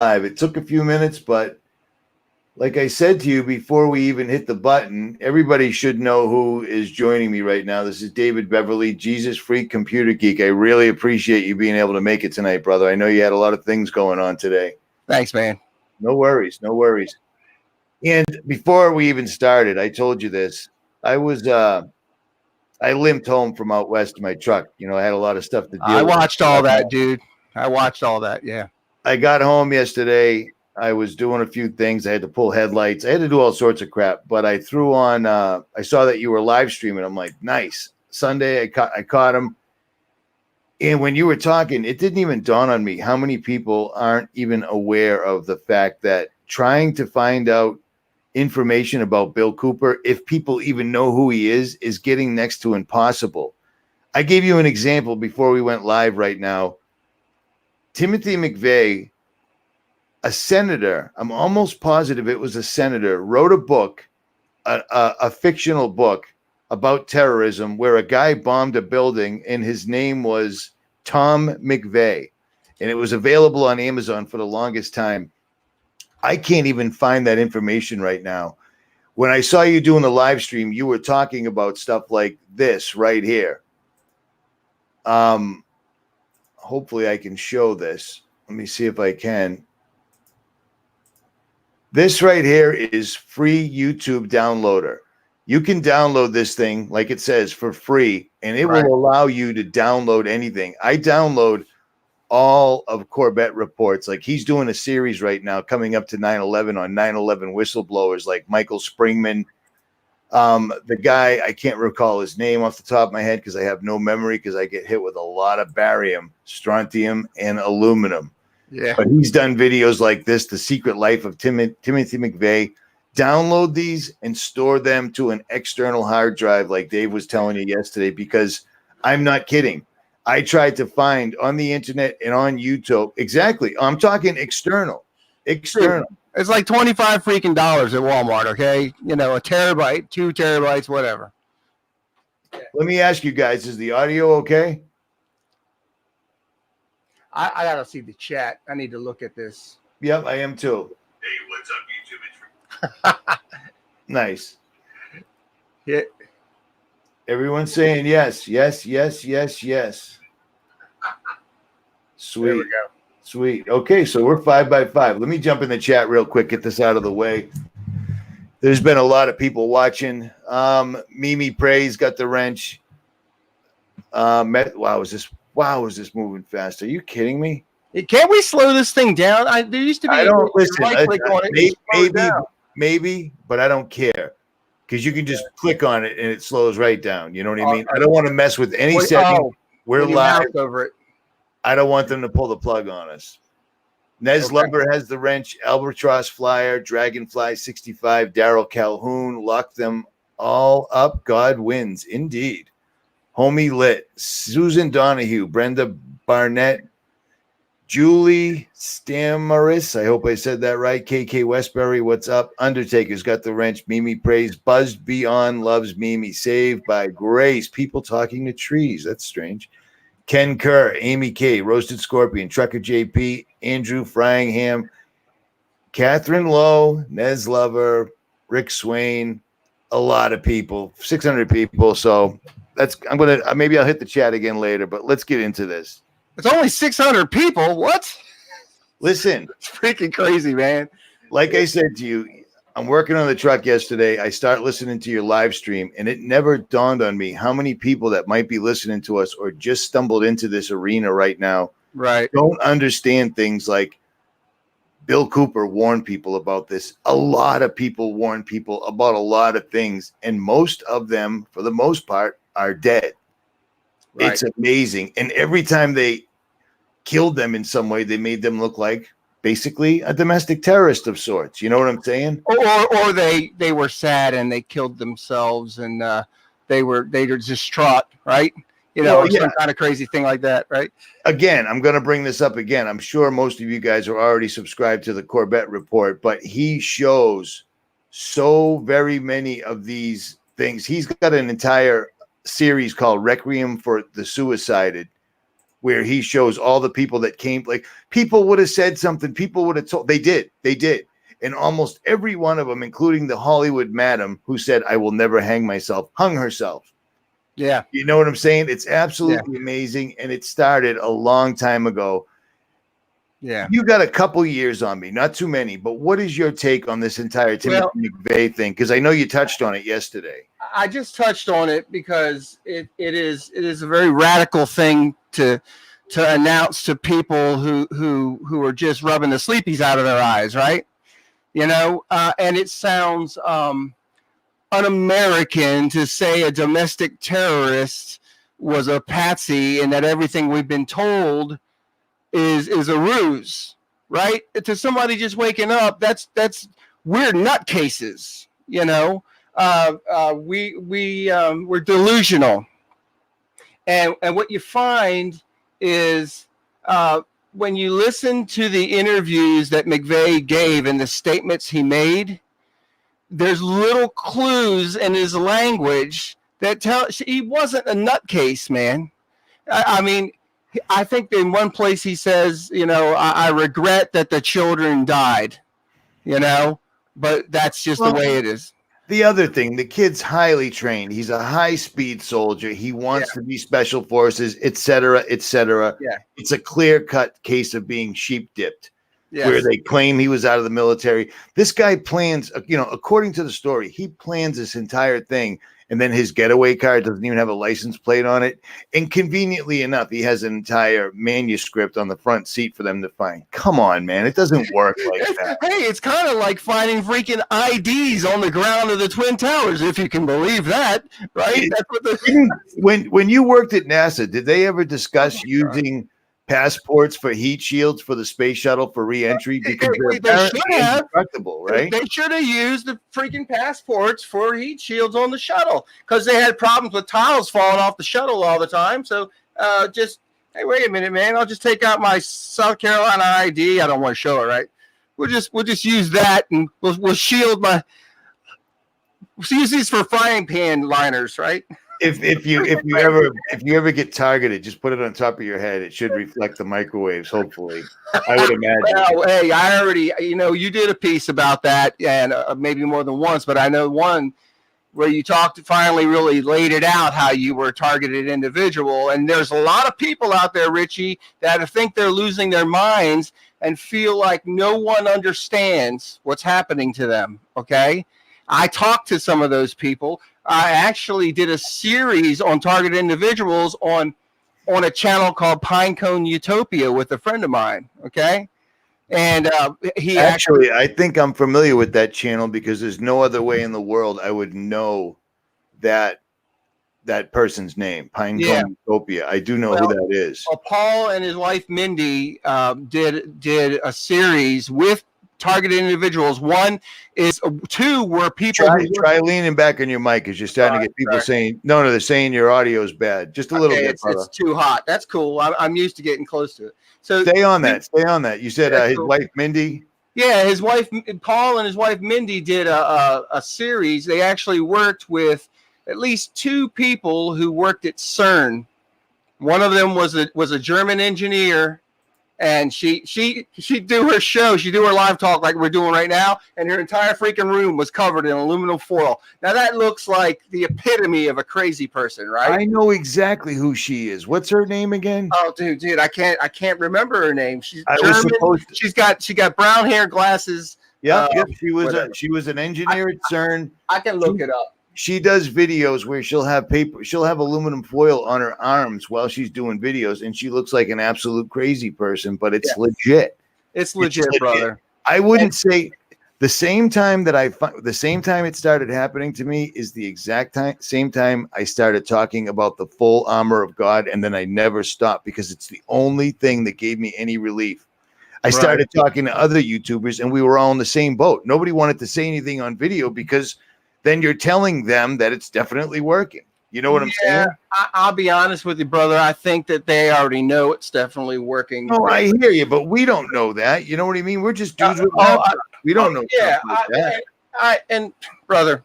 live. It took a few minutes, but like I said to you before we even hit the button, everybody should know who is joining me right now. This is David Beverly, Jesus Freak Computer Geek. I really appreciate you being able to make it tonight, brother. I know you had a lot of things going on today. Thanks, man. No worries, no worries. And before we even started, I told you this. I limped home from out west to my truck. You know, I had a lot of stuff to deal with. I watched all that, dude. I watched all that, yeah. I got home yesterday. I was doing a few things. I had to pull headlights. I had to do all sorts of crap. But I threw on. I saw that you were live streaming. I'm like, nice. Sunday, I caught him. And when you were talking, it didn't even dawn on me how many people aren't even aware of the fact that trying to find out information about Bill Cooper, if people even know who he is getting next to impossible. I gave you an example before we went live right now. 𝗕𝗲𝗀𝗃𝗃, a senator, I'm almost positive it was a senator, wrote a book, a fictional book about terrorism where a guy bombed a building and his name was 𝗕𝗲𝗀𝗃𝗃. And it was available on Amazon for the longest time. I can't even find that information right now. When I saw you doing the live stream, you were talking about stuff like this right here. Hopefully I can show this. Let me see if I can. This right here is free YouTube downloader. You can download this thing, like it says, for free, and it will allow you to download anything. I download all of Corbett reports. Like he's doing a series right now coming up to 9/11 on 9/11 whistleblowers like Michael Springman. The guy, I can't recall his name off the top of my head because I have no memory because I get hit with a lot of barium, strontium, and aluminum. Yeah. But he's done videos like this, The Secret Life of 𝗕𝗲𝗀𝗃𝗃𝗃. Download these and store them to an external hard drive like Dave was telling you yesterday, because I'm not kidding. I tried to find on the internet and on YouTube. Exactly. I'm talking external. External. It's like $25 freaking at Walmart, okay? You know, a terabyte, 2 terabytes, whatever. Let me ask you guys, is the audio okay? I got to see the chat. I need to look at this. Yep, I am too. Hey, what's up, YouTube? Nice. Yeah. Everyone's saying yes, yes, yes, yes, yes. Sweet. There we go. Sweet. Okay, so we're 5 by 5. Let me jump in the chat real quick, get this out of the way. There's been a lot of people watching. 𝗕𝗵𝗁𝗃𝗃's got the wrench. Wow, is this moving fast? Are you kidding me? Can't we slow this thing down? There used to be. I don't listen. Maybe, but I don't care because you can just click on it and it slows right down. You know what I mean? I don't want to mess with any setting. We're live over it. I don't want them to pull the plug on us. 𝗫𝗏𝘅 has the wrench, Albatross Flyer, Dragonfly 65, Daryl Calhoun, lock them all up. God wins. Indeed. Homie Lit, Susan Donahue, Brenda Barnett, Julie Stamaris, I hope I said that right. KK Westbury, what's up? Undertaker's got the wrench. 𝗵𝗵𝗃𝗃, Buzzed Beyond, loves 𝗵𝗵, Saved by Grace, People Talking to Trees. That's strange. Ken Kerr, Amy K, Roasted Scorpion, Trucker JP, Andrew Fryingham, Catherine Lowe, 𝗫𝗏𝘅, Rick Swain, a lot of people, 600 people. So maybe I'll hit the chat again later, but let's get into this. It's only 600 people. What? Listen, it's freaking crazy, man. Like I said to you, I'm working on the truck yesterday. I start listening to your live stream, and it never dawned on me how many people that might be listening to us or just stumbled into this arena right now don't understand things like Bill Cooper warned people about this. A lot of people warn people about a lot of things, and most of them, for the most part, are dead. Right. It's amazing. And every time they killed them in some way, they made them look like basically a domestic terrorist of sorts. You know what I'm saying? Or they were sad and they killed themselves and they were distraught, right? You know, some kind of crazy thing like that, right? Again, I'm going to bring this up again. I'm sure most of you guys are already subscribed to the Corbett Report, but he shows so very many of these things. He's got an entire series called Requiem for the Suicided, where he shows all the people that came. Like, people would have said something. People would have told. They did. And almost every one of them, including the Hollywood madam who said, "I will never hang myself," hung herself. Yeah. You know what I'm saying? It's absolutely amazing. And it started a long time ago. Yeah. You got a couple years on me, not too many, but what is your take on this entire Timothy McVeigh thing? Because I know you touched on it yesterday. I just touched on it because it is a very radical thing to announce to people who are just rubbing the sleepies out of their eyes, right? And it sounds un-American to say a domestic terrorist was a patsy and that everything we've been told is a ruse, right? To somebody just waking up, that's we're nutcases, we're delusional, and what you find is when you listen to the interviews that McVeigh gave and the statements he made, there's little clues in his language that tell he wasn't a nutcase, man. I mean, I think in one place he says, I regret that the children died, but that's just the way it is. The other thing, the kid's highly trained. He's a high-speed soldier. He wants to be special forces, et cetera, et cetera. Yeah. It's a clear-cut case of being sheep-dipped, yes. where they claim he was out of the military. This guy plans, according to the story, he plans this entire thing, and then his getaway car doesn't even have a license plate on it. And conveniently enough, he has an entire manuscript on the front seat for them to find. Come on, man. It doesn't work like that. Hey, it's kind of like finding freaking IDs on the ground of the Twin Towers, if you can believe that, right? That's what when you worked at NASA, did they ever discuss using passports for heat shields for the space shuttle for re-entry? Because they should have. Indestructible, right? They should have used the freaking passports for heat shields on the shuttle because they had problems with tiles falling off the shuttle all the time. So hey, wait a minute, man. I'll just take out my South Carolina ID. I don't want to show it, right? We'll just use that, and we'll shield we'll use these for frying pan liners, right? If you ever get targeted, just put it on top of your head. It should reflect the microwaves, hopefully. I would imagine. Well, hey, I already, you did a piece about that, and maybe more than once, but I know one where you finally really laid it out how you were a targeted individual. And there's a lot of people out there, Richie, that think they're losing their minds and feel like no one understands what's happening to them. Okay, I talked to some of those people. I actually did a series on targeted individuals on a channel called Pinecone Utopia with a friend of mine. Okay. And he actually, I think I'm familiar with that channel because there's no other way in the world I would know that person's name, Pinecone Utopia. I do know who that is. Well, Paul and his wife, Mindy, did a series with targeted individuals. Two were people. Try leaning back on your mic because you're starting to get people saying, no, they're saying your audio is bad. Just a little bit. It's too hot. That's cool. I'm used to getting close to it. So stay on that. You said his wife, Mindy. Yeah, his wife, Paul, and his wife, Mindy, did a series. They actually worked with at least two people who worked at CERN. One of them was a German engineer. And she do her show, she do her live talk like we're doing right now, and her entire freaking room was covered in aluminum foil. Now that looks like the epitome of a crazy person, right? I know exactly who she is. What's her name again? Oh, dude, I can't remember her name. She's German. She got brown hair, glasses. Yep. She was an engineer at CERN. I can look it up. She does videos where she'll have aluminum foil on her arms while she's doing videos, and she looks like an absolute crazy person, but it's legit. It's legit, brother. I wouldn't say the same time it started happening to me is the exact same time I started talking about the full armor of God, and then I never stopped because it's the only thing that gave me any relief. I started talking to other YouTubers, and we were all in the same boat. Nobody wanted to say anything on video because then you're telling them that it's definitely working. You know what I'm saying? I'll be honest with you, brother. I think that they already know it's definitely working. No, I hear you, but we don't know that. You know what I mean? We're just dudes with we don't know. Yeah, and brother,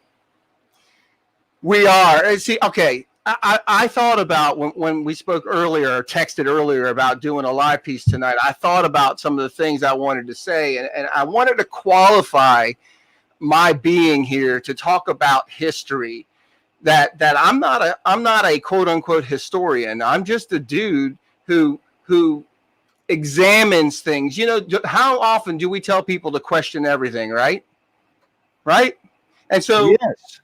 we are. See, okay, I thought about when we spoke earlier, or texted earlier about doing a live piece tonight. I thought about some of the things I wanted to say, and I wanted to qualify my being here to talk about history. That I'm not a quote unquote historian. I'm just a dude who examines things. You know, how often do we tell people to question everything, right? Right? And so yes.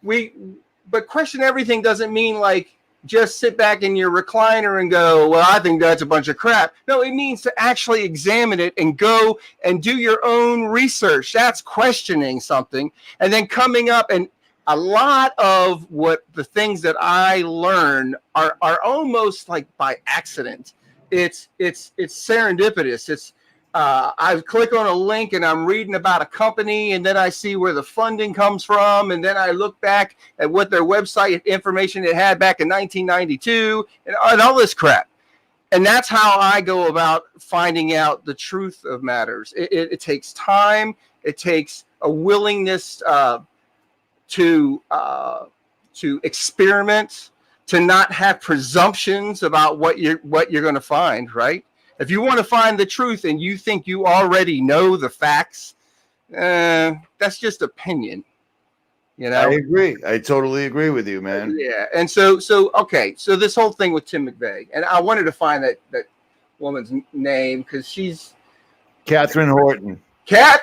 But question everything doesn't mean like just sit back in your recliner and go, well, I think that's a bunch of crap. No, it means to actually examine it and go and do your own research. That's questioning something and then coming up. And a lot of what the things that I learn are almost like by accident. It's serendipitous. It's I click on a link and I'm reading about a company, and then I see where the funding comes from, and then I look back at what their website information it had back in 1992 and all this crap. And that's how I go about finding out the truth of matters. It takes time. It takes a willingness to experiment, to not have presumptions about what you're going to find, right? If you want to find the truth and you think you already know the facts, that's just opinion. You know? I agree. I totally agree with you, man. Yeah. And so okay. So this whole thing with Tim McVeigh, and I wanted to find that woman's name because she's Catherine Horton.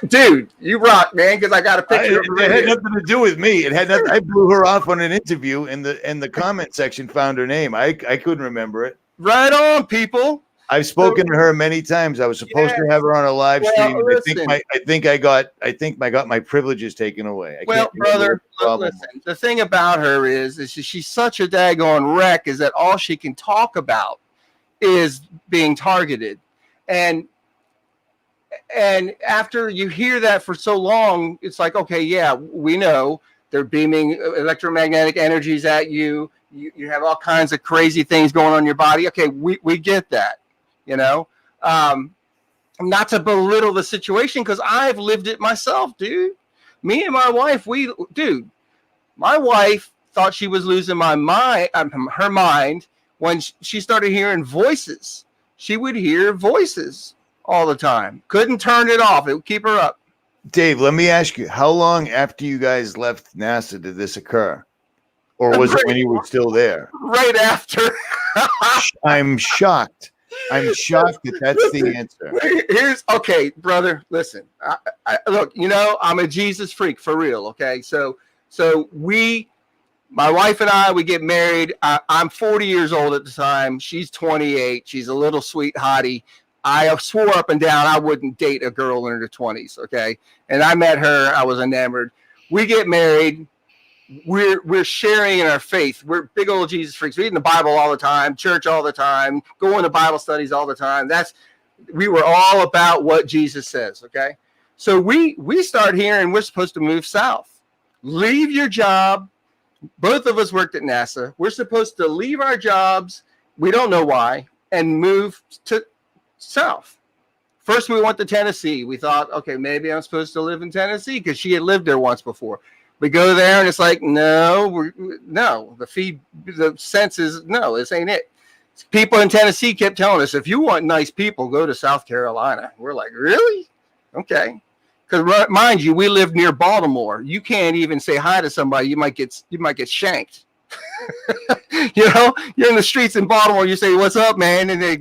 Dude, you rock, man. Because I got a picture of her. It had nothing to do with me. It had nothing. I blew her off on an interview, and the comment section found her name. I couldn't remember it. Right on, people. I've spoken to her many times. I was supposed to have her on a live stream. Listen. I think I got my privileges taken away. Well, brother, listen. The thing about her is she's such a daggone wreck. Is that all she can talk about is being targeted, and after you hear that for so long, it's like, okay, yeah, we know they're beaming electromagnetic energies at you. You have all kinds of crazy things going on in your body. Okay, we get that. You know, not to belittle the situation because I've lived it myself, dude. Me and my wife, my wife thought she was losing her mind when she started hearing voices. She would hear voices all the time. Couldn't turn it off. It would keep her up. Dave, let me ask you, how long after you guys left NASA did this occur? Or was it when you were still there? Right after. I'm shocked. I'm shocked that that's the answer. Okay, brother, listen. I look, you know, I'm a Jesus freak for real, okay? So my wife and I, we get married. I'm 40 years old at the time. She's 28. She's a little sweet hottie. I swore up and down I wouldn't date a girl in her 20s, okay? And I met her. I was enamored. We get married. We're sharing in our faith. We're big old Jesus freaks, reading the Bible all the time, church all the time, going to Bible studies all the time. We were all about what Jesus says. Okay. So we start hearing we're supposed to move south, leave your job. Both of us worked at NASA. We're supposed to leave our jobs. We don't know why, and move to south. First, we went to Tennessee. We thought, okay, maybe I'm supposed to live in Tennessee because she had lived there once before. We go there and it's like, no, the sense is, no, this ain't it. People in Tennessee kept telling us, if you want nice people, go to South Carolina. We're like, really? Okay. Because mind you, we live near Baltimore. You can't even say hi to somebody. You might get shanked. You know, you're in the streets in Baltimore. You say, what's up, man? And they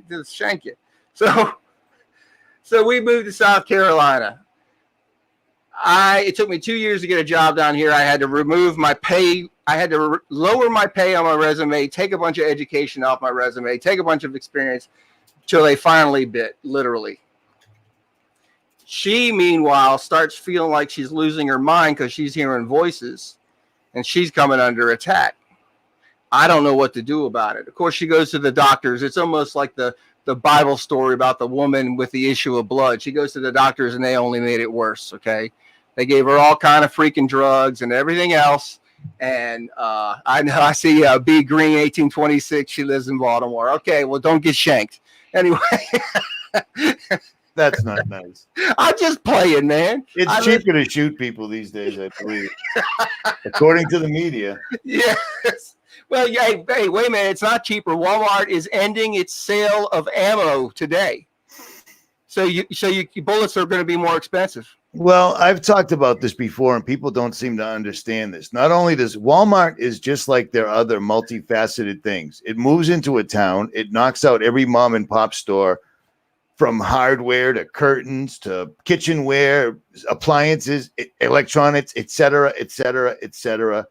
just shank you. So we moved to South Carolina. It took me 2 years to get a job down here. I had to remove my pay. I had to lower my pay on my resume, take a bunch of education off my resume, take a bunch of experience till they finally bit, literally. She, meanwhile, starts feeling like she's losing her mind because she's hearing voices and she's coming under attack. I don't know what to do about it. Of course, she goes to the doctors. It's almost like the Bible story about the woman with the issue of blood. She goes to the doctors and they only made it worse, okay? They gave her all kind of freaking drugs and everything else. And I know I see B. Green 1826. She lives in Baltimore. Okay, well, don't get shanked. Anyway. That's not nice. I'm just playing, man. It's cheaper to shoot people these days, I believe. According to the media. Yes. Well, yeah, hey, wait a minute. It's not cheaper. Walmart is ending its sale of ammo today. So bullets are going to be more expensive. Well, I've talked about this before, and people don't seem to understand this. Not only does Walmart is just like their other multifaceted things. It moves into a town. It knocks out every mom and pop store, from hardware to curtains to kitchenware, appliances, electronics, et cetera, et cetera, et cetera.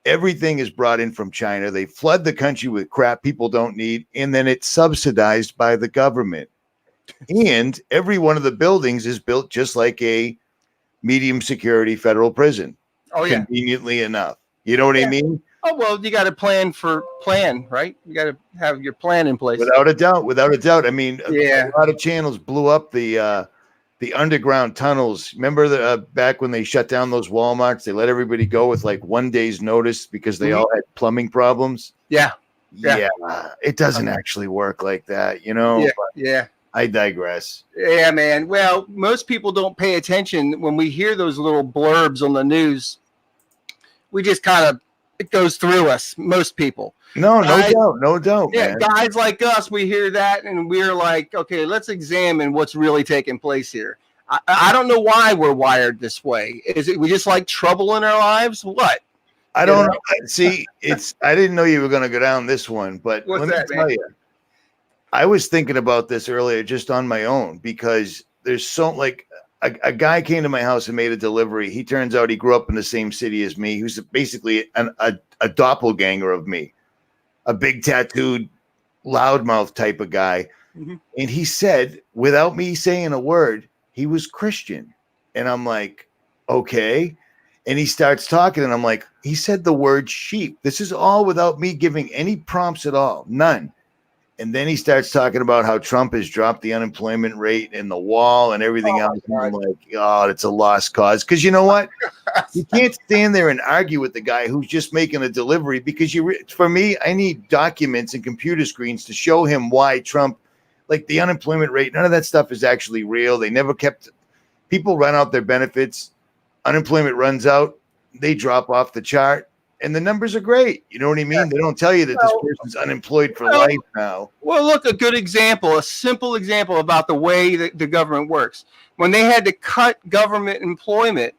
Everything is brought in from China. They flood the country with crap people don't need, and then it's subsidized by the government. And every one of the buildings is built just like a medium security federal prison. Oh, yeah. Conveniently enough. You know what I mean? Oh, well, you got to plan, right? You got to have your plan in place. Without a doubt. I mean, yeah. A lot of channels blew up the underground tunnels. Remember back when they shut down those Walmarts, they let everybody go with like 1 day's notice because they all had plumbing problems. Yeah. It doesn't actually work like that, you know? Yeah. I digress. Yeah, man. Well, most people don't pay attention when we hear those little blurbs on the news. We just kind of, it goes through us, most people. No doubt. Yeah, man. Guys like us, we hear that and we're like, okay, let's examine what's really taking place here. I don't know why we're wired this way. Is it we just like trouble in our lives? What? I don't know. See, I didn't know you were going to go down this one, but What's let me that, tell man? you, I was thinking about this earlier just on my own because there's so like a guy came to my house and made a delivery. He turns out he grew up in the same city as me. Who's basically a doppelganger of me, a big tattooed loudmouth type of guy. Mm-hmm. And he said, without me saying a word, he was Christian. And I'm like, okay. And he starts talking and I'm like, he said the word sheep. This is all without me giving any prompts at all. None. And then he starts talking about how Trump has dropped the unemployment rate and the wall and everything else. And I'm like, oh, it's a lost cause. Because you know what? You can't stand there and argue with the guy who's just making a delivery because for me, I need documents and computer screens to show him why Trump, like the unemployment rate, none of that stuff is actually real. They never kept, people run out their benefits. Unemployment runs out. They drop off the chart. And the numbers are great. You know what I mean? They don't tell you that this person's unemployed for life now. Well, look, a good example, a simple example about the way that the government works. When they had to cut government employment,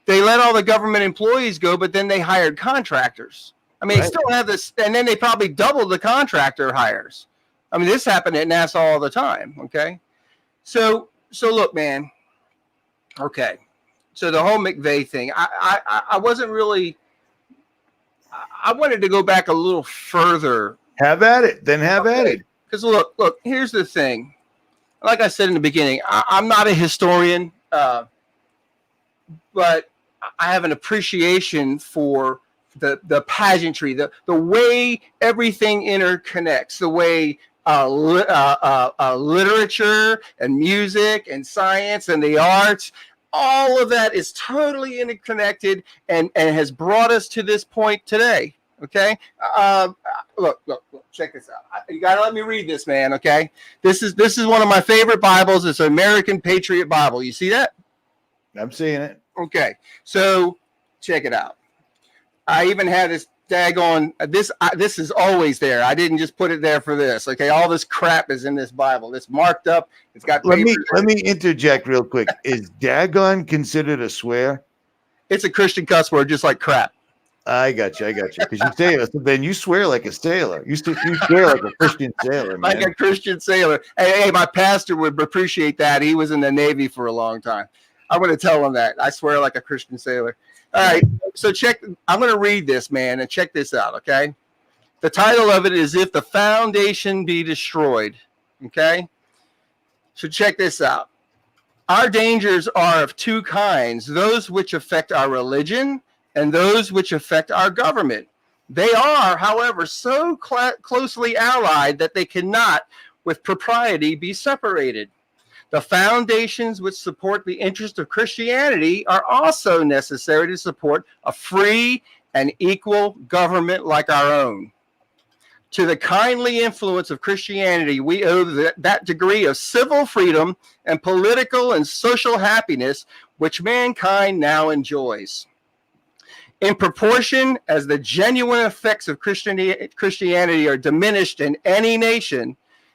they let all the government employees go, but then they hired contractors. I mean, They still have this, and then they probably doubled the contractor hires. I mean, this happened at NASA all the time, okay? So look, man, okay. So the whole McVeigh thing, I wasn't really... I wanted to go back a little further. Have at it. Then have at it. Because look, here's the thing. Like I said in the beginning, I'm not a historian, but I have an appreciation for the pageantry, the way everything interconnects, the way literature and music and science and the arts, all of that is totally interconnected and has brought us to this point today. Okay. Look, check this out. You got to let me read this, man. Okay. This is one of my favorite Bibles. It's an American Patriot Bible. You see that? I'm seeing it. Okay. So check it out. I even had this daggone, this is always there. I didn't just put it there for this. Okay. All this crap is in this Bible. It's marked up. It's got. Let me interject real quick. Is daggone considered a swear? It's a Christian cuss word, just like crap. I got you. Because you say it, then you swear like a sailor. You swear like a Christian sailor, man. Like a Christian sailor. Hey, my pastor would appreciate that. He was in the Navy for a long time. I'm going to tell him that. I swear like a Christian sailor. All right. So I'm going to read this, man, and check this out, okay? The title of it is If the Foundation Be Destroyed, okay? So check this out. Our dangers are of two kinds, those which affect our religion and those which affect our government. They are, however, so closely allied that they cannot, with propriety, be separated. The foundations which support the interest of Christianity are also necessary to support a free and equal government like our own. To the kindly influence of Christianity, we owe that degree of civil freedom and political and social happiness which mankind now enjoys. In proportion as the genuine effects of Christianity are diminished in any nation,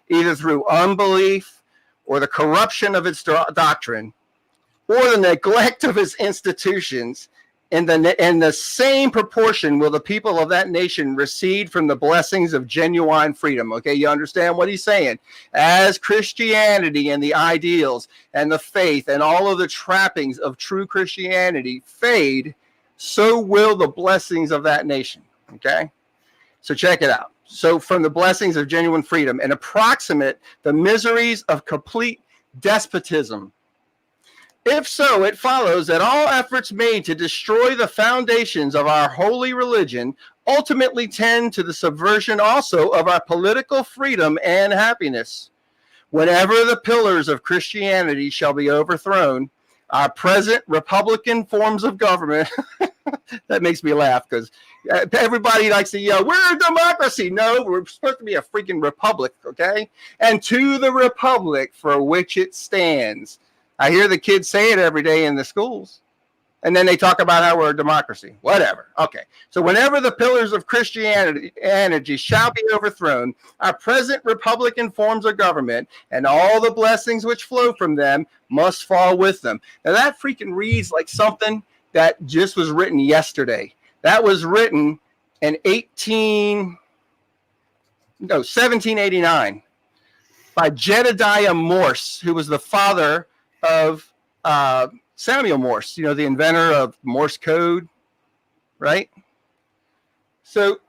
either through unbelief or the corruption of its doctrine, or the neglect of its institutions, in the same proportion will the people of that nation recede from the blessings of genuine freedom. Okay, you understand what he's saying? As Christianity and the ideals and the faith and all of the trappings of true Christianity fade, so will the blessings of that nation. Okay, so check it out. So from the blessings of genuine freedom and approximate the miseries of complete despotism. If so, it follows that all efforts made to destroy the foundations of our holy religion ultimately tend to the subversion also of our political freedom and happiness. Whenever the pillars of Christianity shall be overthrown, our present republican forms of government, that makes me laugh because everybody likes to yell, we're a democracy. No, we're supposed to be a freaking republic, okay? And to the republic for which it stands. I hear the kids say it every day in the schools. And then they talk about how we're a democracy. Whatever. Okay. So whenever the pillars of Christianity shall be overthrown, our present republican forms of government and all the blessings which flow from them must fall with them. Now that freaking reads like something that just was written yesterday. That was written in 1789 by Jedediah Morse, who was the father of Samuel Morse, the inventor of Morse code, right? So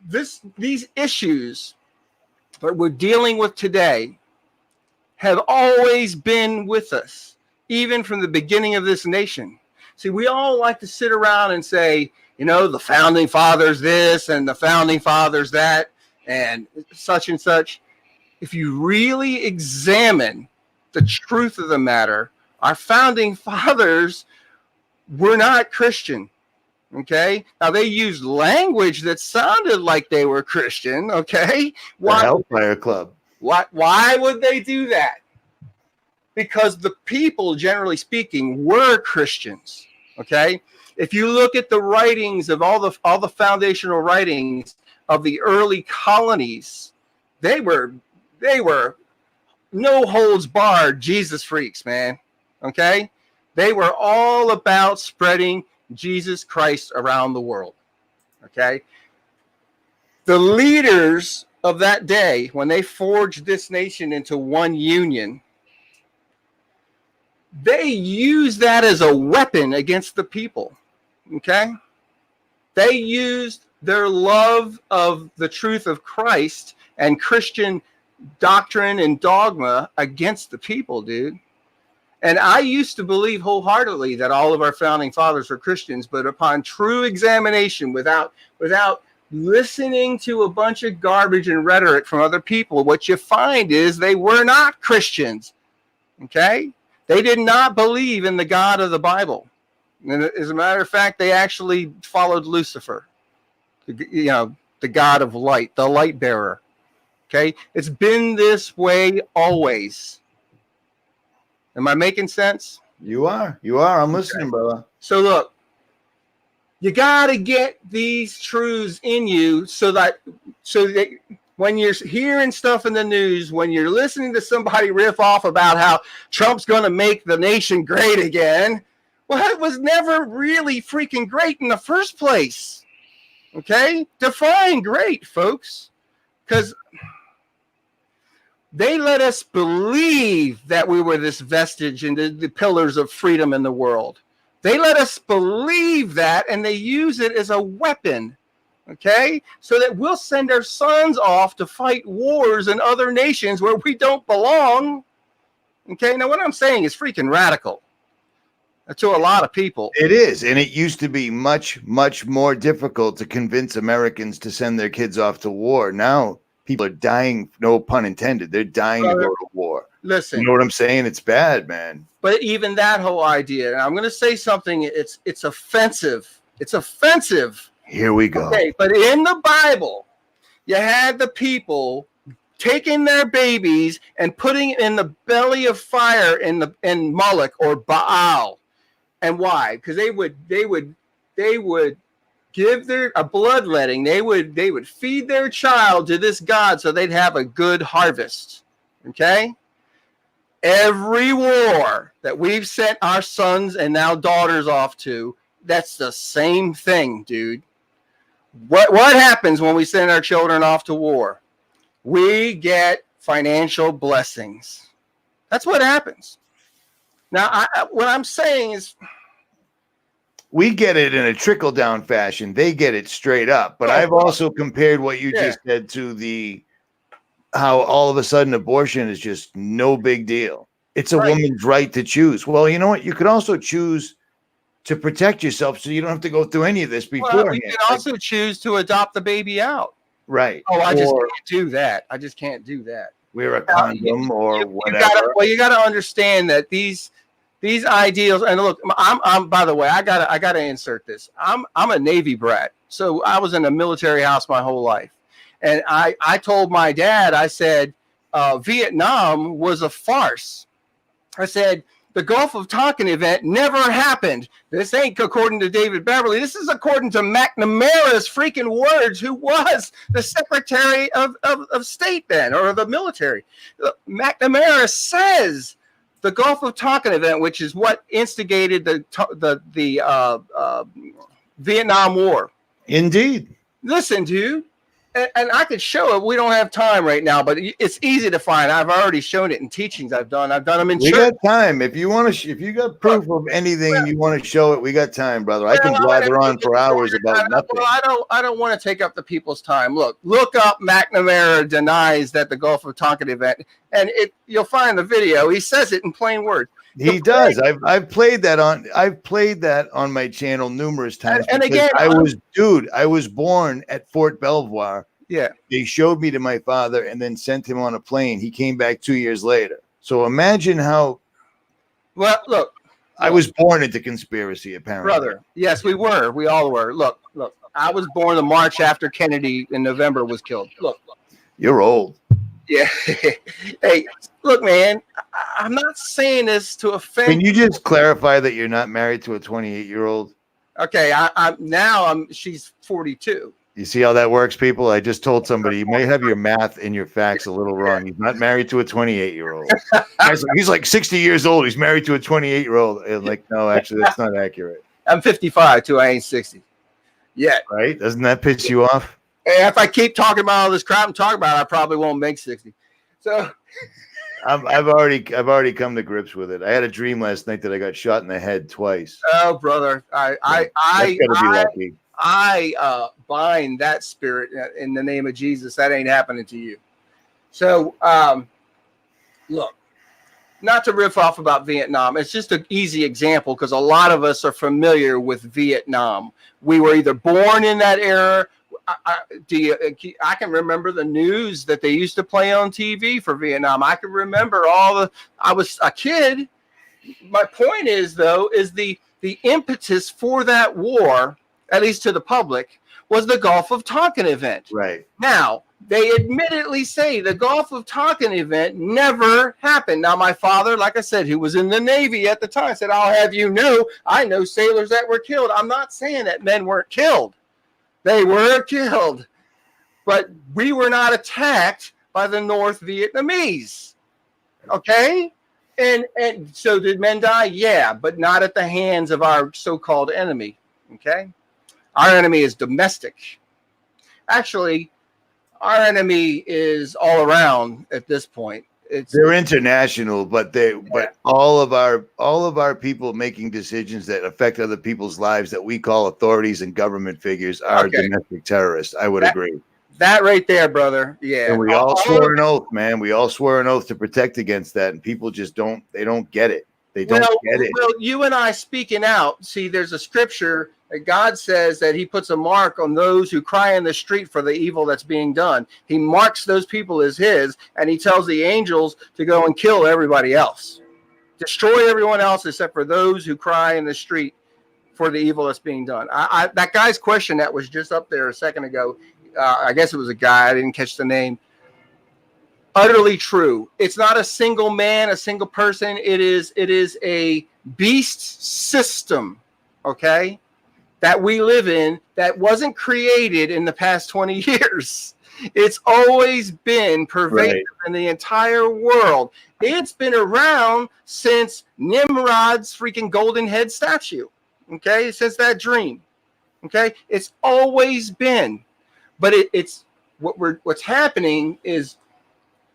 these issues that we're dealing with today have always been with us, even from the beginning of this nation. See, we all like to sit around and say, the founding fathers this and the founding fathers that and such and such. If you really examine the truth of the matter, our founding fathers were not Christian, okay? Now, they used language that sounded like they were Christian, okay? Why? The Hellfire Club. Why would they do that? Because the people, generally speaking, were Christians, okay? If you look at the writings of all the foundational writings of the early colonies, they were no holds barred Jesus freaks, man. Okay? They were all about spreading Jesus Christ around the world. Okay? The leaders of that day, when they forged this nation into one union, they used that as a weapon against the people. Okay? They used their love of the truth of Christ and Christian doctrine and dogma against the people, dude. And I used to believe wholeheartedly that all of our founding fathers were Christians, but upon true examination, without listening to a bunch of garbage and rhetoric from other people, what you find is they were not Christians. Okay? They did not believe in the God of the Bible. And as a matter of fact, they actually followed Lucifer, the God of light, the light bearer. Okay? It's been this way always. Am I making sense? You are. I'm listening, brother. So look, you got to get these truths in you so that when you're hearing stuff in the news, when you're listening to somebody riff off about how Trump's going to make the nation great again, well, it was never really freaking great in the first place. Okay? Define great, folks. Because they let us believe that we were this vestige and the pillars of freedom in the world. They let us believe that, and they use it as a weapon, okay? So that we'll send our sons off to fight wars in other nations where we don't belong, okay? Now, what I'm saying is freaking radical to a lot of people. It is, and it used to be much, much more difficult to convince Americans to send their kids off to war. Now, people are dying, no pun intended. They're dying to go to war. Listen. You know what I'm saying? It's bad, man. But even that whole idea, and I'm going to say something, it's offensive. It's offensive. Here we go. Okay, but in the Bible, you had the people taking their babies and putting it in the belly of fire in Moloch or Baal. And why? Because they they would give a bloodletting. They would feed their child to this god so they'd have a good harvest. Okay? Every war that we've sent our sons and now daughters off to, that's the same thing, dude. What happens when we send our children off to war? We get financial blessings. That's what happens. Now, what I'm saying is, we get it in a trickle down fashion. They get it straight up. But I've also compared what you just said to how all of a sudden abortion is just no big deal. It's a woman's right to choose. Well, you know what? You could also choose to protect yourself so you don't have to go through any of this beforehand. Well, you can also choose to adopt the baby out. Right. Oh, I just can't do that. I just can't do that. Wear a condom or whatever. You got to understand that these ideals, and look, I'm by the way, I gotta insert this. I'm a Navy brat, so I was in a military house my whole life, and I told my dad, I said, Vietnam was a farce. I said, the Gulf of Tonkin event never happened. This ain't according to David Beverly. This is according to McNamara's freaking words, who was the Secretary of State then, or the military. McNamara says the Gulf of Tonkin event, which is what instigated the Vietnam War. Indeed. Listen, dude. And I could show it. We don't have time right now, but it's easy to find. I've already shown it in teachings I've done. I've done them in church. We got time. If you want to, if you got proof of anything and you want to show it, we got time, brother. I can blather on for hours about nothing. Well, I don't want to take up the people's time. Look up McNamara denies that the Gulf of Tonkin event, and you'll find the video. He says it in plain words. He does. I've played that on my channel numerous times. And again, I was born at Fort Belvoir. Yeah. They showed me to my father and then sent him on a plane. He came back 2 years later. So imagine how. Well, look. I was born into conspiracy, apparently. Brother. Yes, we were. We all were. Look. I was born the March after Kennedy in November was killed. Look. You're old. Yeah. Hey, look, man, I'm not saying this to offend. Can you just clarify that you're not married to a 28-year-old? Okay, she's 42. You see how that works, people? I just told somebody you may have your math and your facts a little wrong. He's not married to a 28-year-old. He's like 60 years old. He's married to a 28-year-old. And like, no, actually, that's not accurate. I'm 55 too. I ain't 60 yet. Right? Doesn't that piss you off? If I keep talking about all this crap I'm talking about, I probably won't make 60. So I've already come to grips with it. I had a dream last night that I got shot in the head twice. Oh, brother, I bind that spirit in the name of Jesus. That ain't happening to you. So, look, not to riff off about Vietnam. It's just an easy example because a lot of us are familiar with Vietnam. We were either born in that era. I can remember the news that they used to play on TV for Vietnam. I can remember I was a kid. My point is, though, is the impetus for that war, at least to the public, was the Gulf of Tonkin event. Right. Now, they admittedly say the Gulf of Tonkin event never happened. Now, my father, like I said, who was in the Navy at the time, said, I'll have you know, I know sailors that were killed. I'm not saying that men weren't killed. They were killed. But we were not attacked by the North Vietnamese. Okay? And so did men die? Yeah, but not at the hands of our so-called enemy. Okay? Our enemy is domestic. Actually, our enemy is all around at this point. They're international, but all of our people making decisions that affect other people's lives that we call authorities and government figures are domestic terrorists. I would agree. That right there, brother. Yeah. And we all swore an oath, man. We all swore an oath to protect against that, and people just don't get it. They don't get it. Well, you and I speaking out, see, there's a scripture that God says that he puts a mark on those who cry in the street for the evil that's being done. He marks those people as his, and he tells the angels to go and kill everybody else. Destroy everyone else except for those who cry in the street for the evil that's being done. That guy's question that was just up there a second ago, I guess it was a guy, I didn't catch the name. Utterly true. It's not a single man, a single person. It is a beast system, okay? that we live in that wasn't created in the past 20 years. It's always been pervasive in the entire world. It's been around since Nimrod's freaking golden head statue. Okay, since that dream. Okay, it's always been, but it's what's happening is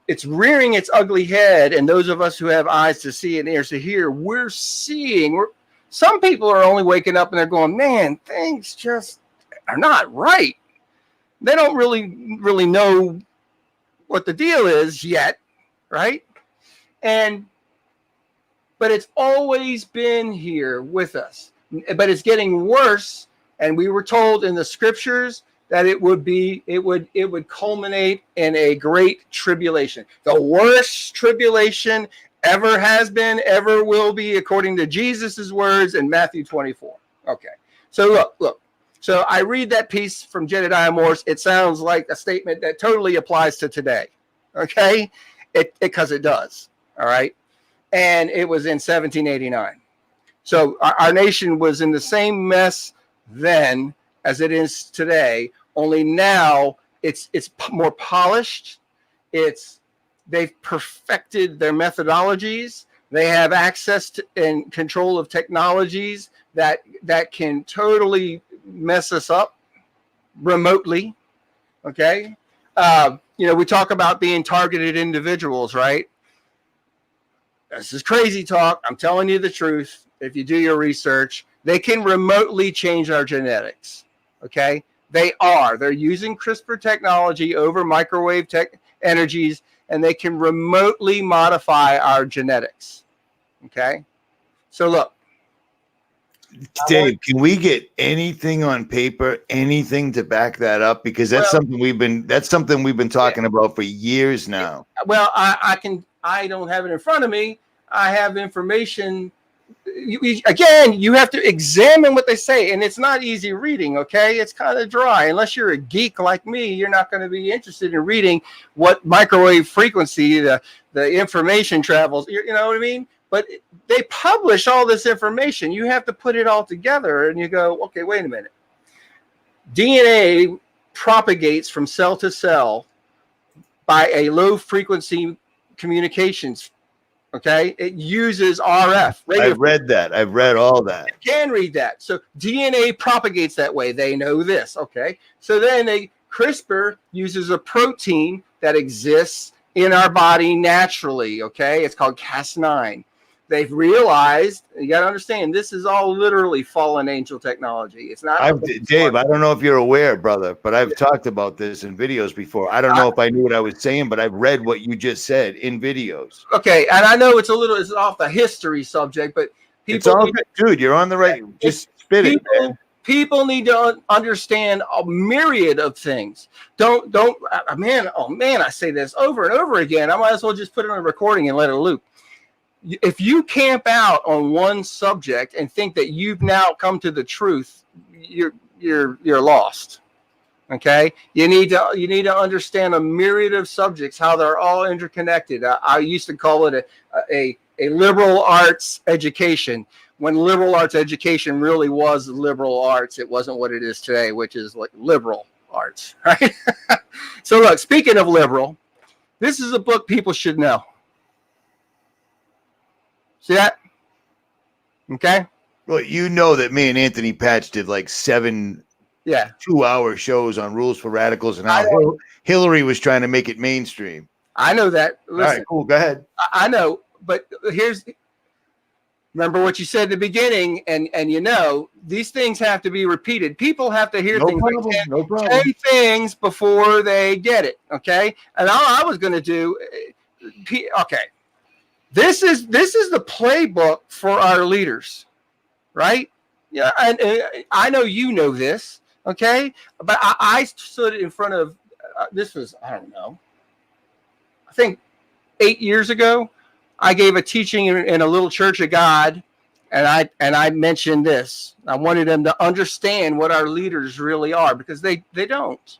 it's rearing its ugly head, and those of us who have eyes to see and ears to hear, we're seeing. Some people are only waking up and they're going, man, things just are not right. They don't really know what the deal is yet, right? But it's always been here with us. But it's getting worse, and we were told in the scriptures that it would culminate in a great tribulation, the worst tribulation ever has been, ever will be, according to Jesus's words in Matthew 24. Okay, so look. So I read that piece from 𝗕𝗲𝗀𝘀𝘁. It sounds like a statement that totally applies to today. Okay, because it does. All right, and it was in 1789. So our nation was in the same mess then as it is today. Only now it's more polished. They've perfected their methodologies. They have access to and control of technologies that can totally mess us up remotely. Okay, we talk about being targeted individuals, right? This is crazy talk. I'm telling you the truth. If you do your research, they can remotely change our genetics. Okay, they're using CRISPR technology over microwave energies, and they can remotely modify our genetics. Okay, so look, Dave, can we get anything on paper, anything to back that up? Because that's something we've been talking about for years now. Well, I don't have it in front of me. I have information. You have to examine what they say, and it's not easy reading. Okay, it's kind of dry. Unless you're a geek like me, you're not going to be interested in reading what microwave frequency the information travels. You know what I mean? But they publish all this information. You have to put it all together, and you go, okay, wait a minute. DNA propagates from cell to cell by a low frequency communications. Okay, it uses RF. I've read that. I've read all that. You can read that. So DNA propagates that way. They know this. Okay, so then CRISPR uses a protein that exists in our body naturally. Okay, it's called Cas9. They've realized, you got to understand, this is all literally fallen angel technology. It's not. Dave, I don't know if you're aware, brother, but I've talked about this in videos before. I don't know if I knew what I was saying, but I've read what you just said in videos. Okay, and I know it's off the history subject, but people. It's all good, dude. You're on the right. Just spit it, man. People need to understand a myriad of things. Don't, man, I say this over and over again. I might as well just put it on a recording and let it loop. If you camp out on one subject and think that you've now come to the truth, you're lost. Okay, you need to understand a myriad of subjects, how they're all interconnected. I used to call it a liberal arts education, when liberal arts education really was liberal arts. It wasn't what it is today, which is like liberal arts, right? So look, speaking of liberal, this is a book people should know. See that? Okay. Well, you know that me and Anthony Patch did like 7 2-hour shows on Rules for Radicals, and how Hillary was trying to make it mainstream. I know that. Listen, all right, cool. Go ahead. I know, but remember what you said at the beginning, and these things have to be repeated. People have to hear things like 10 things before they get it. Okay. And all I was going to do, okay. This is the playbook for our leaders, right? Yeah, and I know you know this, okay? But I stood in front of this was, I don't know, I think 8 years ago. I gave a teaching in a little church of God, and I mentioned this. I wanted them to understand what our leaders really are, because they don't.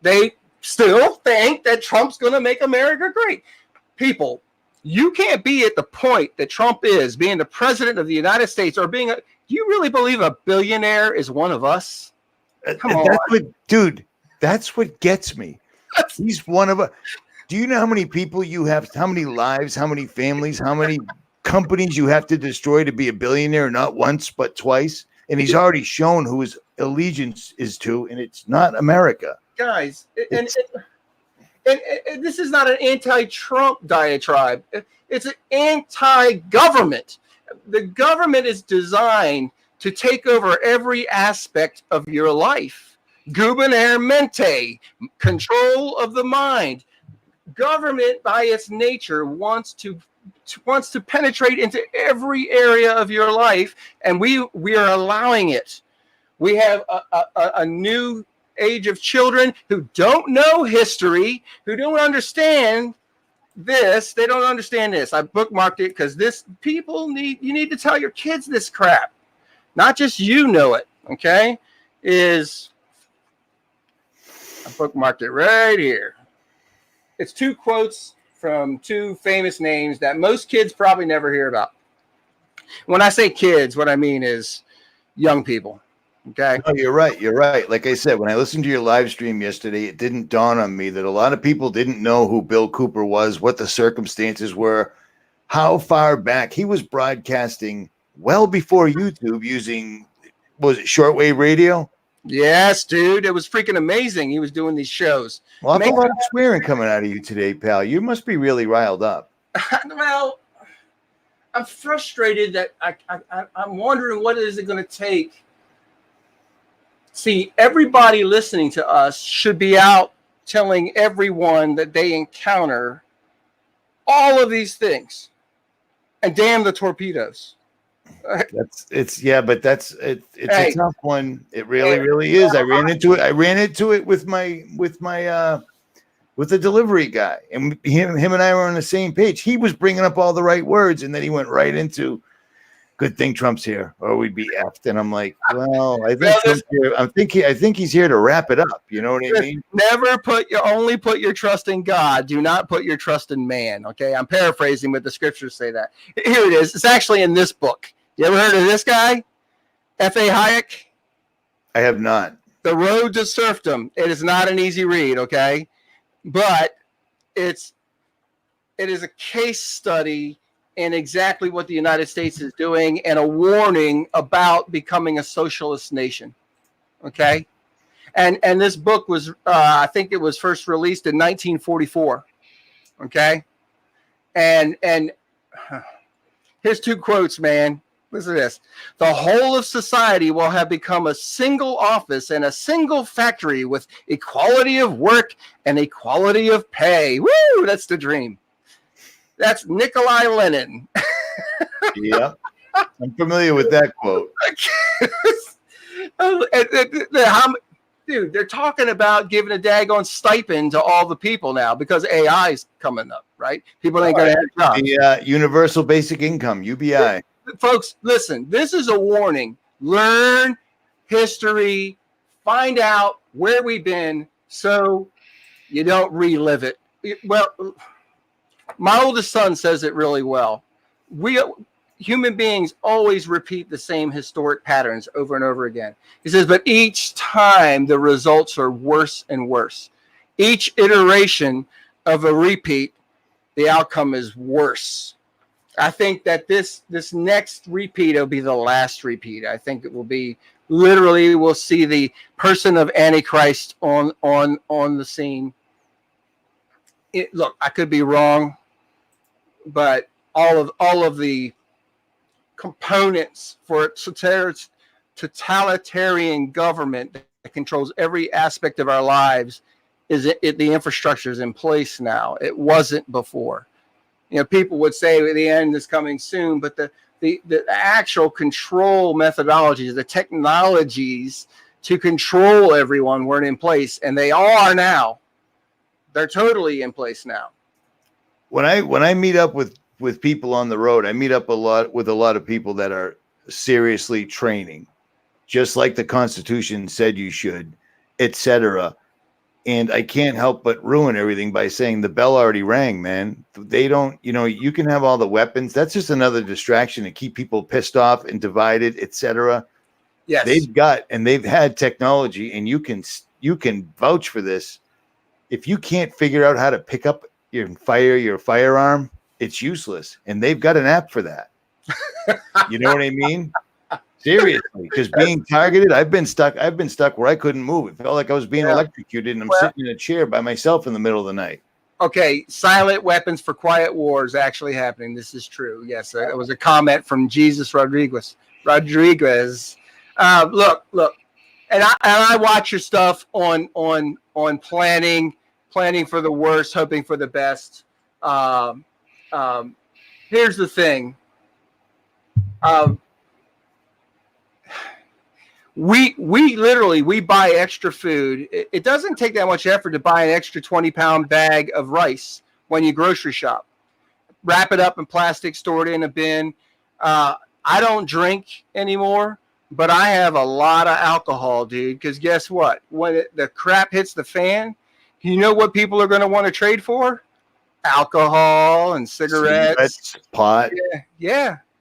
They still think that Trump's going to make America great. People, you can't be at the point that Trump is, being the president of the United States, or being Do you really believe a billionaire is one of us? Come on. Dude, that's what gets me. He's one of us. Do you know how many people you have, how many lives, how many families, how many companies you have to destroy to be a billionaire, not once, but twice? And he's already shown who his allegiance is to, and it's not America. Guys, and this is not an anti-Trump diatribe. It's an anti-government. The government is designed to take over every aspect of your life. 𝗕𝗶𝘀𝘁𝗿𝘆, control of the mind. Government, by its nature, wants to penetrate into every area of your life, and we are allowing it. We have a new age of children who don't know history, who don't understand this. They don't understand this. I bookmarked it because you need to tell your kids this crap, not just you know it. Okay, I bookmarked it right here. It's 2 quotes from 2 famous names that most kids probably never hear about. When I say kids, what I mean is young people. Okay. No, you're right. You're right. Like I said, when I listened to your live stream yesterday, it didn't dawn on me that a lot of people didn't know who Bill Cooper was, what the circumstances were, how far back he was broadcasting well before YouTube using, was it shortwave radio? Yes, dude. It was freaking amazing. He was doing these shows. Well, I have a lot of swearing coming out of you today, pal. You must be really riled up. Well, I'm frustrated that I'm wondering what is it going to take. See, everybody listening to us should be out telling everyone that they encounter all of these things. And damn the torpedoes. It's a tough one. It really is. I ran into it with the delivery guy, and him and I were on the same page. He was bringing up all the right words, and then he went right into, good thing Trump's here, or we'd be effed. And I'm like, well, I think he's here to wrap it up. You know what I mean? Only put your trust in God. Do not put your trust in man. Okay, I'm paraphrasing, but the scriptures say that. Here it is. It's actually in this book. You ever heard of this guy? F.A. Hayek? I have not. The Road to Serfdom. It is not an easy read, okay? But it is a case study in exactly what the United States is doing and a warning about becoming a socialist nation, okay? And this book was, I think it was first released in 1944, okay? And here's 2 quotes, man. Listen to this. The whole of society will have become a single office and a single factory with equality of work and equality of pay. Woo! That's the dream. That's Nikolai Lenin. Yeah. I'm familiar with that quote. Dude, they're talking about giving a daggone stipend to all the people now because AI is coming up, right? People ain't going to have jobs. The universal basic income, UBI. Folks, listen, this is a warning. Learn history, find out where we've been so you don't relive it. Well, my oldest son says it really well. We human beings always repeat the same historic patterns over and over again. He says, but each time the results are worse and worse. Each iteration of a repeat, the outcome is worse. I think that this next repeat will be the last repeat. I think it will be literally, we'll see the person of Antichrist on the scene. Look, I could be wrong, but all of the components for a totalitarian government that controls every aspect of our lives the infrastructure is in place now. It wasn't before. You know, people would say the end is coming soon, but the actual control methodologies, the technologies to control everyone weren't in place, and they are now. They're totally in place now. When I meet up with people on the road, I meet up with a lot of people that are seriously training, just like the Constitution said you should, etc. And I can't help but ruin everything by saying the bell already rang, man. They don't, you can have all the weapons. That's just another distraction to keep people pissed off and divided, etc. Yes. They've had technology, and you can vouch for this. If you can't figure out how to pick up your firearm, it's useless. And they've got an app for that. You know what I mean? Seriously, because being targeted, I've been stuck where I couldn't move. It felt like I was being electrocuted, and I'm sitting in a chair by myself in the middle of the night. Okay, silent weapons for quiet wars actually happening. This is true. Yes, it was a comment from Jesus Rodriguez. Look, and I watch your stuff on planning for the worst, hoping for the best. Here's the thing. We literally buy extra food. It doesn't take that much effort to buy an extra 20-pound bag of rice when you grocery shop. Wrap it up in plastic, store it in a bin. I don't drink anymore, but I have a lot of alcohol, dude. Because guess what? When the crap hits the fan, you know what people are going to want to trade for? Alcohol and cigarettes, pot,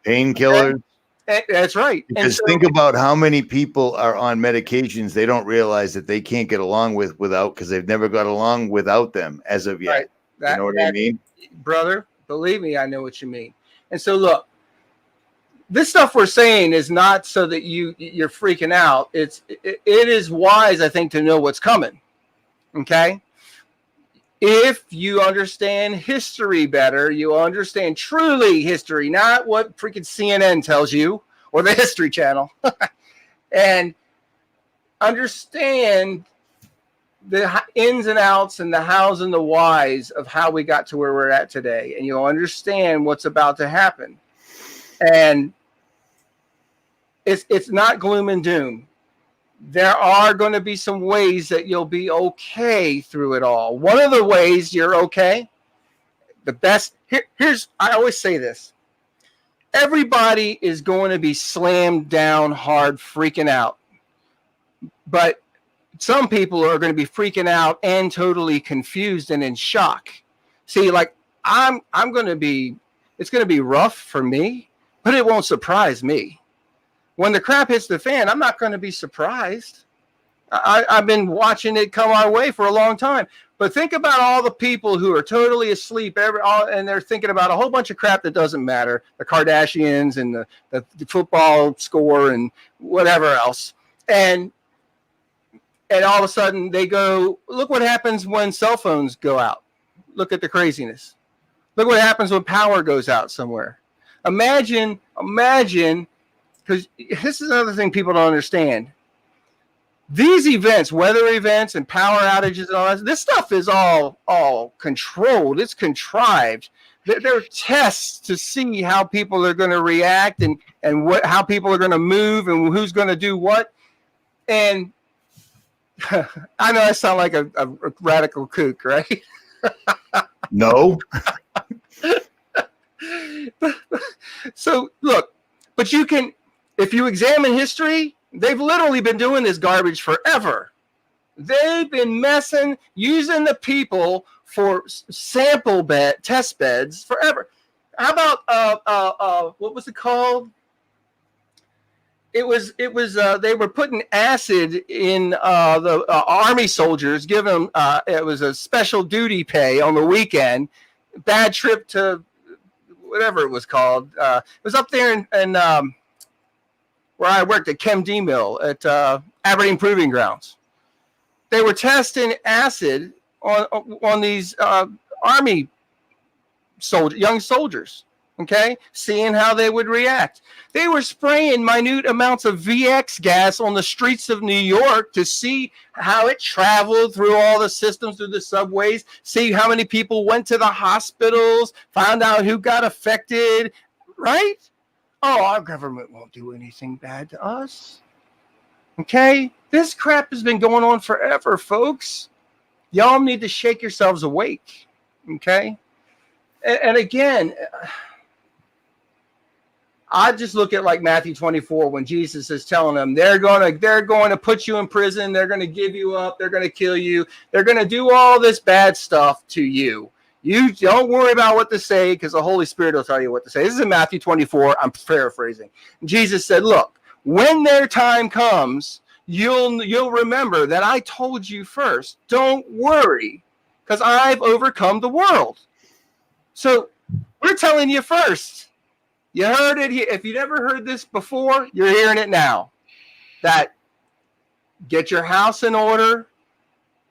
painkillers. That's right. Because think about how many people are on medications they don't realize that they can't get along without, because they've never got along without them as of yet. Right. You know what I mean? Brother, believe me, I know what you mean. And so look, this stuff we're saying is not so that you're freaking out. It is wise, I think, to know what's coming. Okay? If you understand history better, you understand truly history, not what freaking CNN tells you or the History Channel, and understand the ins and outs and the hows and the whys of how we got to where we're at today, and you'll understand what's about to happen. And it's not gloom and doom. There are going to be some ways that you'll be okay through it all. One of the ways you're okay, the best, here's, I always say this. Everybody is going to be slammed down hard, freaking out. But some people are going to be freaking out and totally confused and in shock. See, like I'm going to be, it's going to be rough for me, but it won't surprise me. When the crap hits the fan, I'm not going to be surprised. I've been watching it come our way for a long time. But think about all the people who are totally asleep, and they're thinking about a whole bunch of crap that doesn't matter. The Kardashians and the football score and whatever else. And all of a sudden they go, look what happens when cell phones go out. Look at the craziness. Look what happens when power goes out somewhere. Imagine, because this is another thing people don't understand. These events, weather events and power outages and all that, this stuff is all controlled. It's contrived. There are tests to see how people are going to react and how people are going to move and who's going to do what. And I know I sound like a radical kook, right? No. So look, but you can, if you examine history, they've literally been doing this garbage forever. They've been using the people for test beds forever. How about what was it called? It was they were putting acid in the army soldiers, giving them it was a special duty pay on the weekend, bad trip to whatever it was called. It was up there in where I worked at Chem Mill at Aberdeen Proving Grounds. They were testing acid on these army young soldiers, okay, seeing how they would react. They were spraying minute amounts of VX gas on the streets of New York to see how it traveled through all the systems, through the subways, see how many people went to the hospitals, found out who got affected, right? Oh, our government won't do anything bad to us. Okay? This crap has been going on forever, folks. Y'all need to shake yourselves awake. Okay? And again, I just look at like Matthew 24 when Jesus is telling them they're going to put you in prison, they're going to give you up, they're going to kill you, they're going to do all this bad stuff to you. You don't worry about what to say because the Holy Spirit will tell you what to say. This is in Matthew 24. I'm paraphrasing. Jesus said, "Look, when their time comes, you'll remember that I told you first. Don't worry, because I've overcome the world." So we're telling you first. You heard it. If you never heard this before, you're hearing it now. That get your house in order.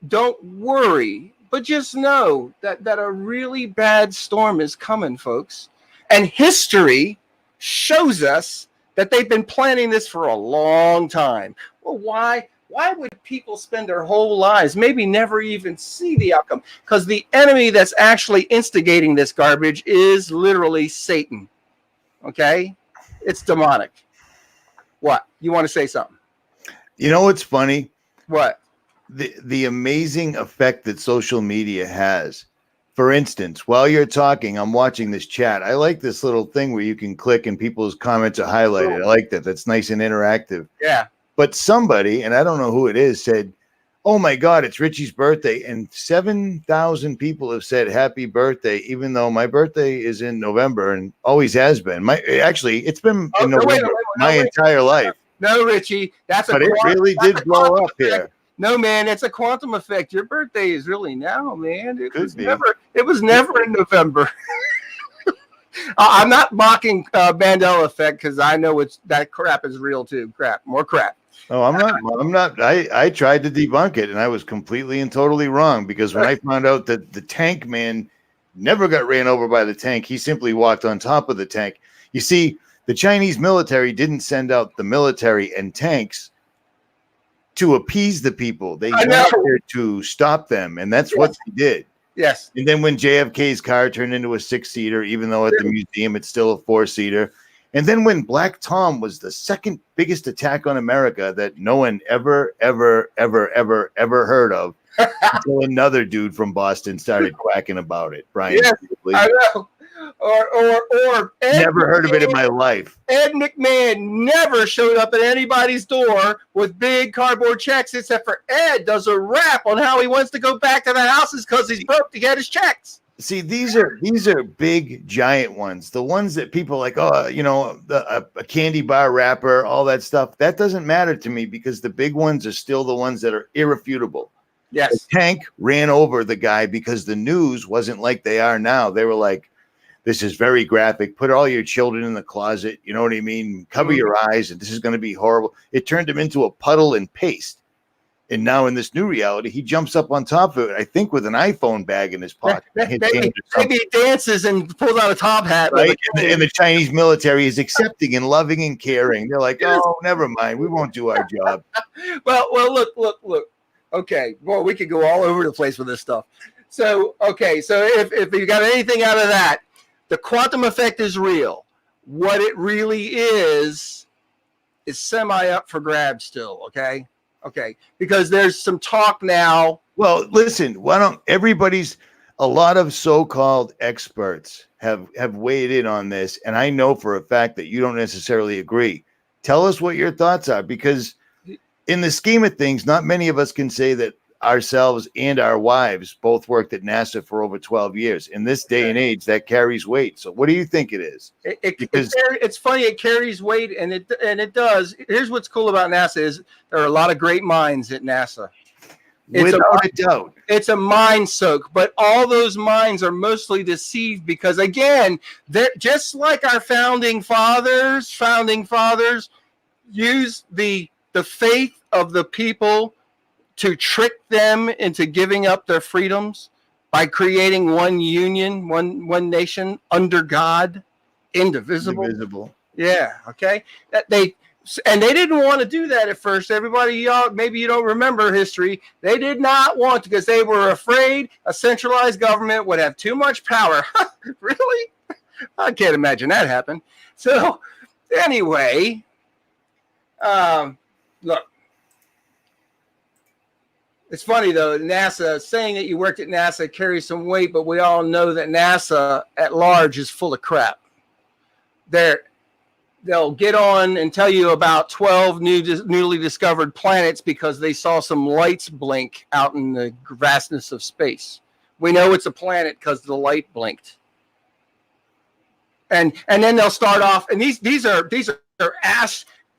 Don't worry, but just know that a really bad storm is coming, folks. And history shows us that they've been planning this for a long time. Well, why? Why would people spend their whole lives, maybe never even see the outcome? Because the enemy that's actually instigating this garbage is literally Satan. Okay? It's demonic. What? You want to say something? You know what's funny? What? The amazing effect that social media has. For instance, while you're talking, I'm watching this chat. I like this little thing where you can click and people's comments are highlighted. I like that. That's nice and interactive. Yeah. But somebody, and I don't know who it is, said, "Oh my God, it's Richie's birthday." And 7,000 people have said happy birthday, even though my birthday is in November and always has been. It's been in November my entire life. No, Richie, but it really did blow up here. No, man, it's a quantum effect. Your birthday is really now, man. It was never in November. I'm not mocking Mandela effect because I know that crap is real too. More crap. Oh, I'm not. I tried to debunk it and I was completely and totally wrong because when I found out that the tank man never got ran over by the tank, he simply walked on top of the tank. You see, the Chinese military didn't send out the military and tanks to appease the people. They went out there to stop them, and that's what they did. Yes. And then when JFK's car turned into a 6-seater, even though at the museum it's still a 4-seater. And then when Black Tom was the second biggest attack on America that no one ever heard of until another dude from Boston started quacking about it. Brian. Yes, I know. Or never heard of it in my life. Ed McMahon never showed up at anybody's door with big cardboard checks, except for Ed does a rap on how he wants to go back to the houses because he's broke to get his checks. See, these are big, giant ones. The ones that people like, a candy bar wrapper, all that stuff. That doesn't matter to me because the big ones are still the ones that are irrefutable. Yes. The tank ran over the guy because the news wasn't like they are now. They were like, this is very graphic. Put all your children in the closet. You know what I mean? Cover your eyes, and this is going to be horrible. It turned him into a puddle and paste. And now in this new reality, he jumps up on top of it, I think with an iPhone bag in his pocket. Maybe he dances and pulls out a top hat. Right? And the Chinese military is accepting and loving and caring. They're like, oh, never mind. We won't do our job. Well, look. Okay. Well, we could go all over the place with this stuff. So if you got anything out of that, the quantum effect is real. What it really is semi up for grabs still, okay? Okay, because there's some talk now. Well, listen, a lot of so-called experts have weighed in on this, and I know for a fact that you don't necessarily agree. Tell us what your thoughts are, because in the scheme of things, not many of us can say that ourselves and our wives both worked at NASA for over 12 years. In this day and age, that carries weight. So what do you think it is? It's funny, it carries weight, and it does. Here's what's cool about NASA is there are a lot of great minds at NASA. Without a doubt. It's a mind soak, but all those minds are mostly deceived because, again, they're just like our founding fathers used the faith of the people to trick them into giving up their freedoms by creating one union, one nation under God, indivisible. Yeah, okay. They didn't want to do that at first. Everybody, y'all, maybe you don't remember history. They did not want to because they were afraid a centralized government would have too much power. Really? I can't imagine that happen. So anyway, look. It's funny, though, NASA, saying that you worked at NASA carries some weight, but we all know that NASA at large is full of crap. they'll get on and tell you about 12 newly discovered planets because they saw some lights blink out in the vastness of space. We know it's a planet because the light blinked. And then they'll start off, and these are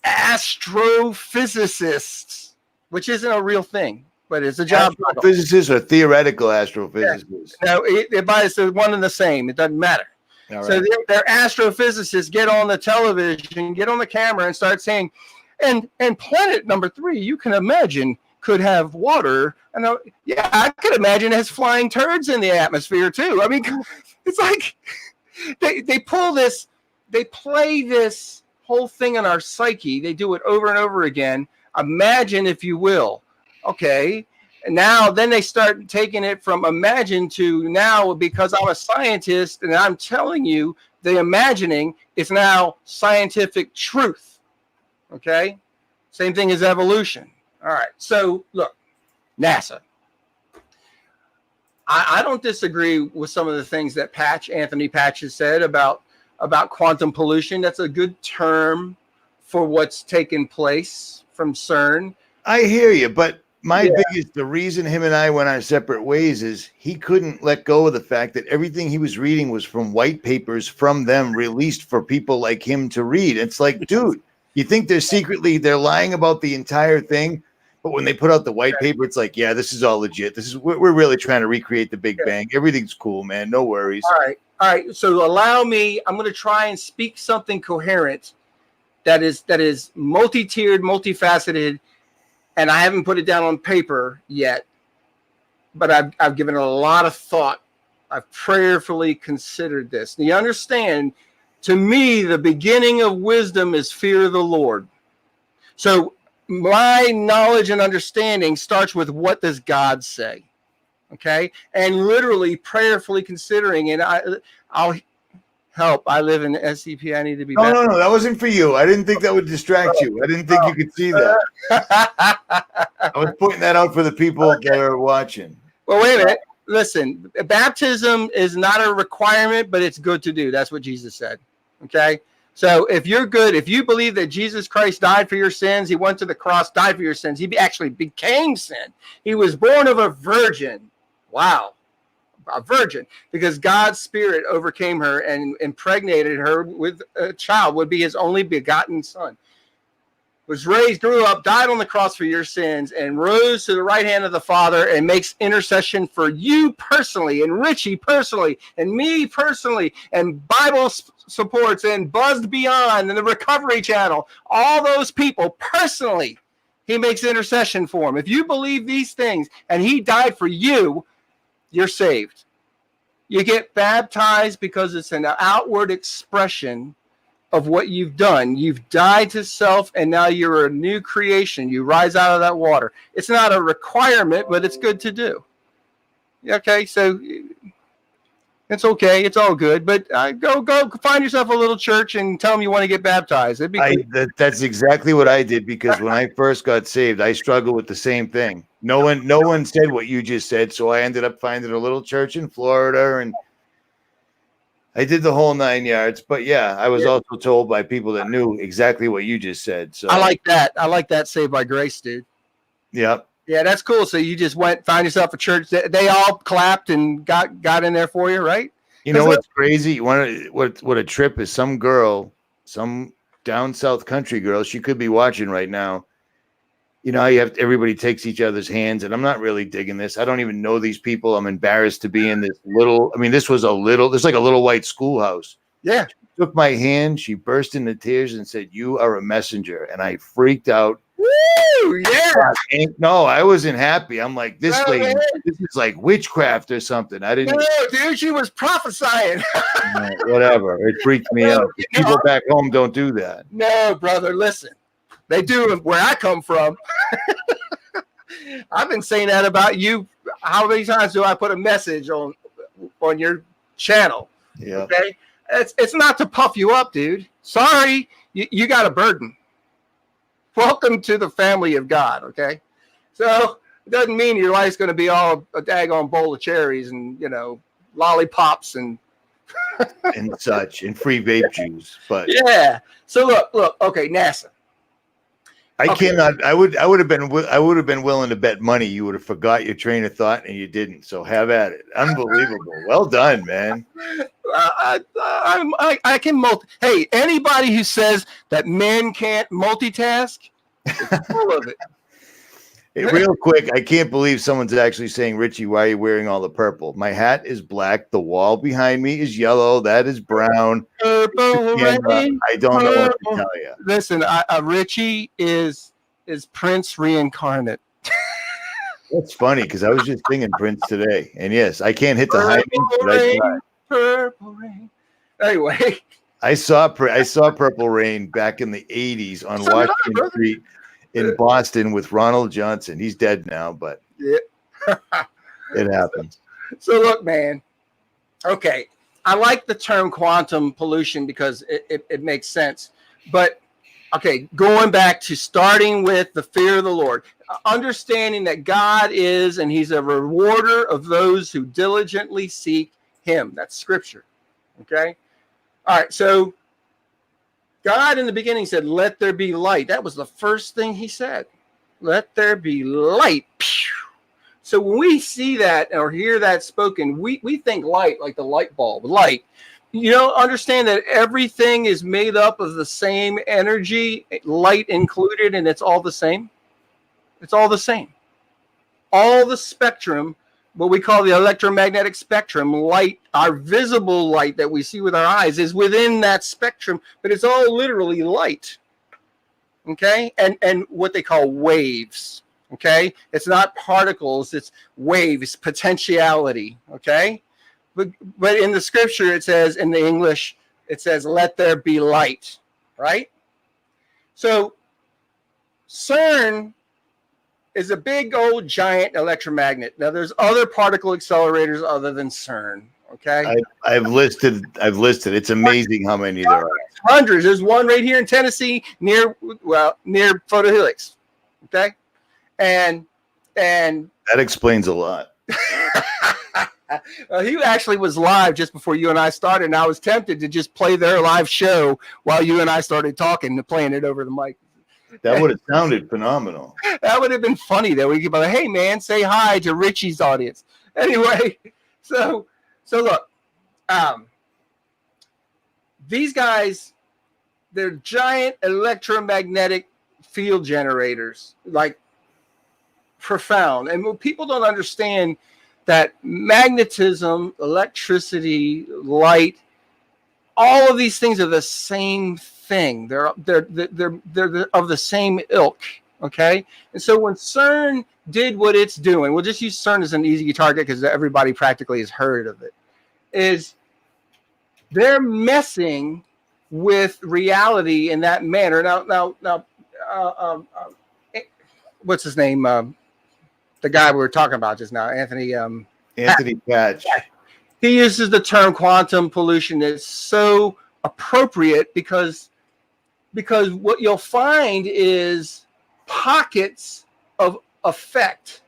astrophysicists, which isn't a real thing, but it's a job. Astrophysicists or theoretical astrophysicists? Yeah. No, it's one and the same. It doesn't matter. Right. So they're astrophysicists get on the television, get on the camera, and start saying, and planet number 3, you can imagine, could have water. And I could imagine it has flying turds in the atmosphere too. I mean, it's like they pull this, they play this whole thing on our psyche. They do it over and over again. Imagine, if you will. Okay. And now then they start taking it from imagine to now, because I'm a scientist and I'm telling you the imagining is now scientific truth. Okay. Same thing as evolution. All right. So look, NASA. I don't disagree with some of the things that Anthony Patch has said about quantum pollution. That's a good term for what's taken place from CERN. I hear you, but the reason him and I went our separate ways is he couldn't let go of the fact that everything he was reading was from white papers from them released for people like him to read. It's like, dude, you think they're lying about the entire thing? But when they put out the white paper, it's like, yeah, this is all legit. We're really trying to recreate the Big Bang. Everything's cool, man. No worries. All right. So allow me. I'm going to try and speak something coherent that is multi-tiered, multifaceted, and I haven't put it down on paper yet. But I've given it a lot of thought. I've prayerfully considered this. And you understand, to me, the beginning of wisdom is fear of the Lord. So my knowledge and understanding starts with, what does God say? Okay. And literally prayerfully considering, and I'll help. I live in SCP. I need to be. No. That wasn't for you. I didn't think that would distract you. I didn't think you could see that. I was pointing that out for the people that are watching. Well, wait a minute. Listen, baptism is not a requirement, but it's good to do. That's what Jesus said. Okay. So if you're good, if you believe that Jesus Christ died for your sins, he went to the cross, died for your sins. He actually became sin. He was born of a virgin. Wow. A virgin, because God's spirit overcame her and impregnated her with a child, would be his only begotten son. Was raised, grew up, died on the cross for your sins, and rose to the right hand of the Father and makes intercession for you personally, and Richie personally, and me personally, and Bible supports, and Buzzed Beyond, and the Recovery Channel. All those people personally, he makes intercession for them. If you believe these things and he died for you, you're saved. You get baptized because it's an outward expression of what you've done. You've died to self, and now you're a new creation. You rise out of that water. It's not a requirement, but it's good to do. Okay, so it's okay. It's all good. But go find yourself a little church and tell them you want to get baptized. It'd be cool. That's exactly what I did, because when I first got saved, I struggled with the same thing. No one said what you just said, so I ended up finding a little church in Florida, and I did the whole 9 yards. But yeah, I was also told by people that knew exactly what you just said. So I like that. I like that. Saved by grace, dude. Yeah. Yeah, that's cool. So you just found yourself a church. They all clapped and got in there for you, right? You know what's crazy? You want what a trip is? Some girl, some down south country girl, she could be watching right now. You know, everybody takes each other's hands, and I'm not really digging this. I don't even know these people. I'm embarrassed to be in this little. I mean, this was like a little white schoolhouse. Yeah. She took my hand. She burst into tears and said, "You are a messenger," and I freaked out. Woo! Yeah. No, I wasn't happy. I'm like, this lady, this is like witchcraft or something. I didn't. No, dude, she was prophesying. Whatever. It freaked me out. People back home don't do that. No, brother. Listen, they do where I come from. I've been saying that about you. How many times do I put a message on your channel? Yeah. Okay. It's not to puff you up, dude. Sorry, you got a burden. Welcome to the family of God, okay? So it doesn't mean your life's going to be all a daggone bowl of cherries and, lollipops and and such, and free vape juice. But Yeah. So look. Okay, NASA. I Okay. cannot. I would have been willing to bet money you would have forgot your train of thought and you didn't. So have at it. Unbelievable. Well done, man. I can Hey, anybody who says that men can't multitask is full of it. Hey, real quick, I can't believe someone's actually saying, Richie, why are you wearing all the purple? My hat is black. The wall behind me is yellow. That is brown. Purple rain, I don't know what to tell you. Listen, Richie is Prince reincarnate. That's funny because I was just singing Prince today. And yes, I can't hit the high notes, but I tried. Purple rain. Anyway. I saw Purple Rain back in the 80s on Washington Street in Boston with Ronald Johnson. He's dead now, but yeah. It happens. So look, man. Okay. I like the term quantum pollution because it makes sense. But okay, going back to starting with the fear of the Lord, understanding that God is, and he's a rewarder of those who diligently seek him. That's scripture. Okay. All right. So God in the beginning said, let there be light. That was the first thing he said. Let there be light. So when we see that or hear that spoken, we think light, like the light bulb, light. You know, understand that everything is made up of the same energy, light included, and it's all the same. It's all the same. All the spectrum, what we call the electromagnetic spectrum, light, our visible light that we see with our eyes is within that spectrum, but it's all literally light. Okay? And what they call waves. Okay? It's not particles, it's waves, potentiality. Okay? But in the scripture, it says, in the English, it says, let there be light. Right? So CERN is a big old giant electromagnet. Now there's other particle accelerators other than CERN. Okay. I've listed. It's amazing how many there are. Hundreds. There's one right here in Tennessee near 𝗕𝗏𝗀𝗀𝗀𝗃. Okay. And that explains a lot. He actually was live just before you and I started, and I was tempted to just play their live show while you and I started talking and playing it over the mic. That would have sounded phenomenal. That would have been funny that we could be like, hey man, say hi to Richie's audience. Anyway, so look, these guys, they're giant electromagnetic field generators, like profound. And what people don't understand that magnetism, electricity, light, all of these things are the same thing. They're of the same ilk. Okay. And so when CERN did what it's doing, we'll just use CERN as an easy target because everybody practically has heard of it, is they're messing with reality in that manner. Now, what's his name? The guy we were talking about just now, Anthony Patch. He uses the term quantum pollution. It's so appropriate because what you'll find is pockets of effect.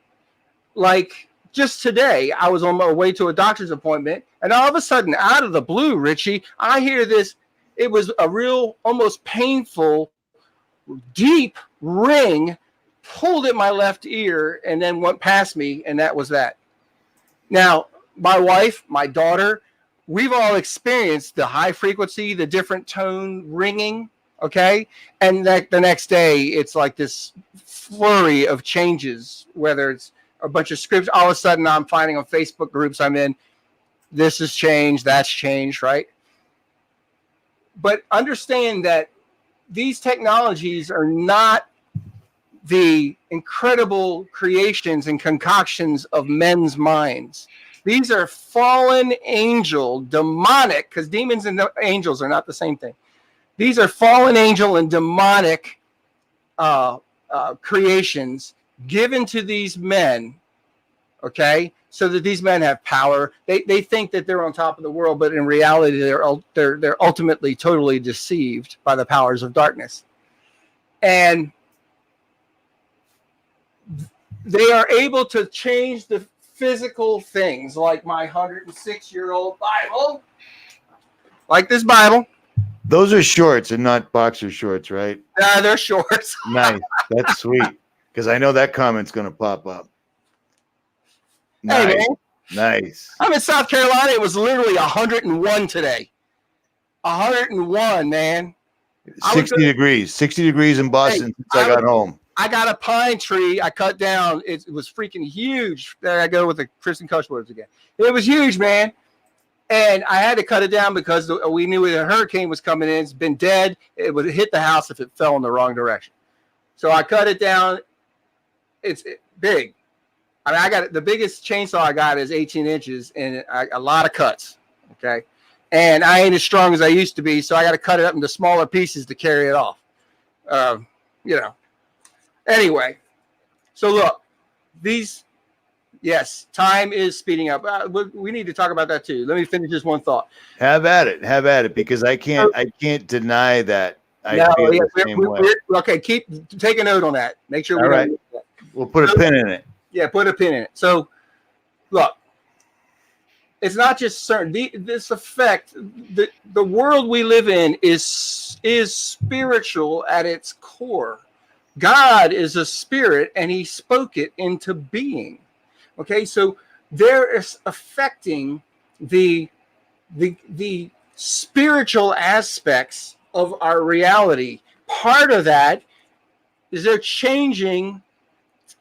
Like just today, I was on my way to a doctor's appointment, and all of a sudden, out of the blue, Richie, I hear this. It was a real, almost painful, deep ring, pulled at my left ear, and then went past me, and that was that. Now, my wife, my daughter, we've all experienced the high frequency, the different tone ringing, okay? And that the next day, it's like this flurry of changes, whether it's a bunch of scripts. All of a sudden, I'm finding on Facebook groups I'm in, this has changed, that's changed, right? But understand that these technologies are not the incredible creations and concoctions of men's minds. These are fallen angel, demonic, because demons and angels are not the same thing. These are fallen angel and demonic creations given to these men, okay, so that these men have power. They think that they're on top of the world, but in reality, they're ultimately totally deceived by the powers of darkness. And they are able to change the physical things, like my 106-year-old Bible, like this Bible. Those are shorts and not boxer shorts, right? They're shorts. Nice. That's sweet. Because I know that comment's going to pop up. Nice. Hey, man. Nice. I'm in South Carolina. It was literally 101 today. 101, man. 60 degrees. 60 degrees in Boston since I got home. I got a pine tree I cut down. It was freaking huge. There I go with the 𝗕𝗲𝗀𝗁𝗃𝗁 words again. It was huge, man. And I had to cut it down because we knew a hurricane was coming in. It's been dead. It would hit the house if it fell in the wrong direction. So I cut it down. It's big. I mean, I got the biggest chainsaw I got is 18 inches and a lot of cuts. Okay. And I ain't as strong as I used to be. So I got to cut it up into smaller pieces to carry it off. You know, anyway. So look, yes, time is speeding up. We need to talk about that too. Let me finish this one thought. Have at it, because I can't deny that. Okay, take a note on that. Make sure. All right. We'll put a pin in it. Yeah, put a pin in it. So, look, it's not just certain. This effect, the world we live in is spiritual at its core. God is a spirit, and He spoke it into being. Okay, so there is affecting the spiritual aspects of our reality. Part of that is they're changing.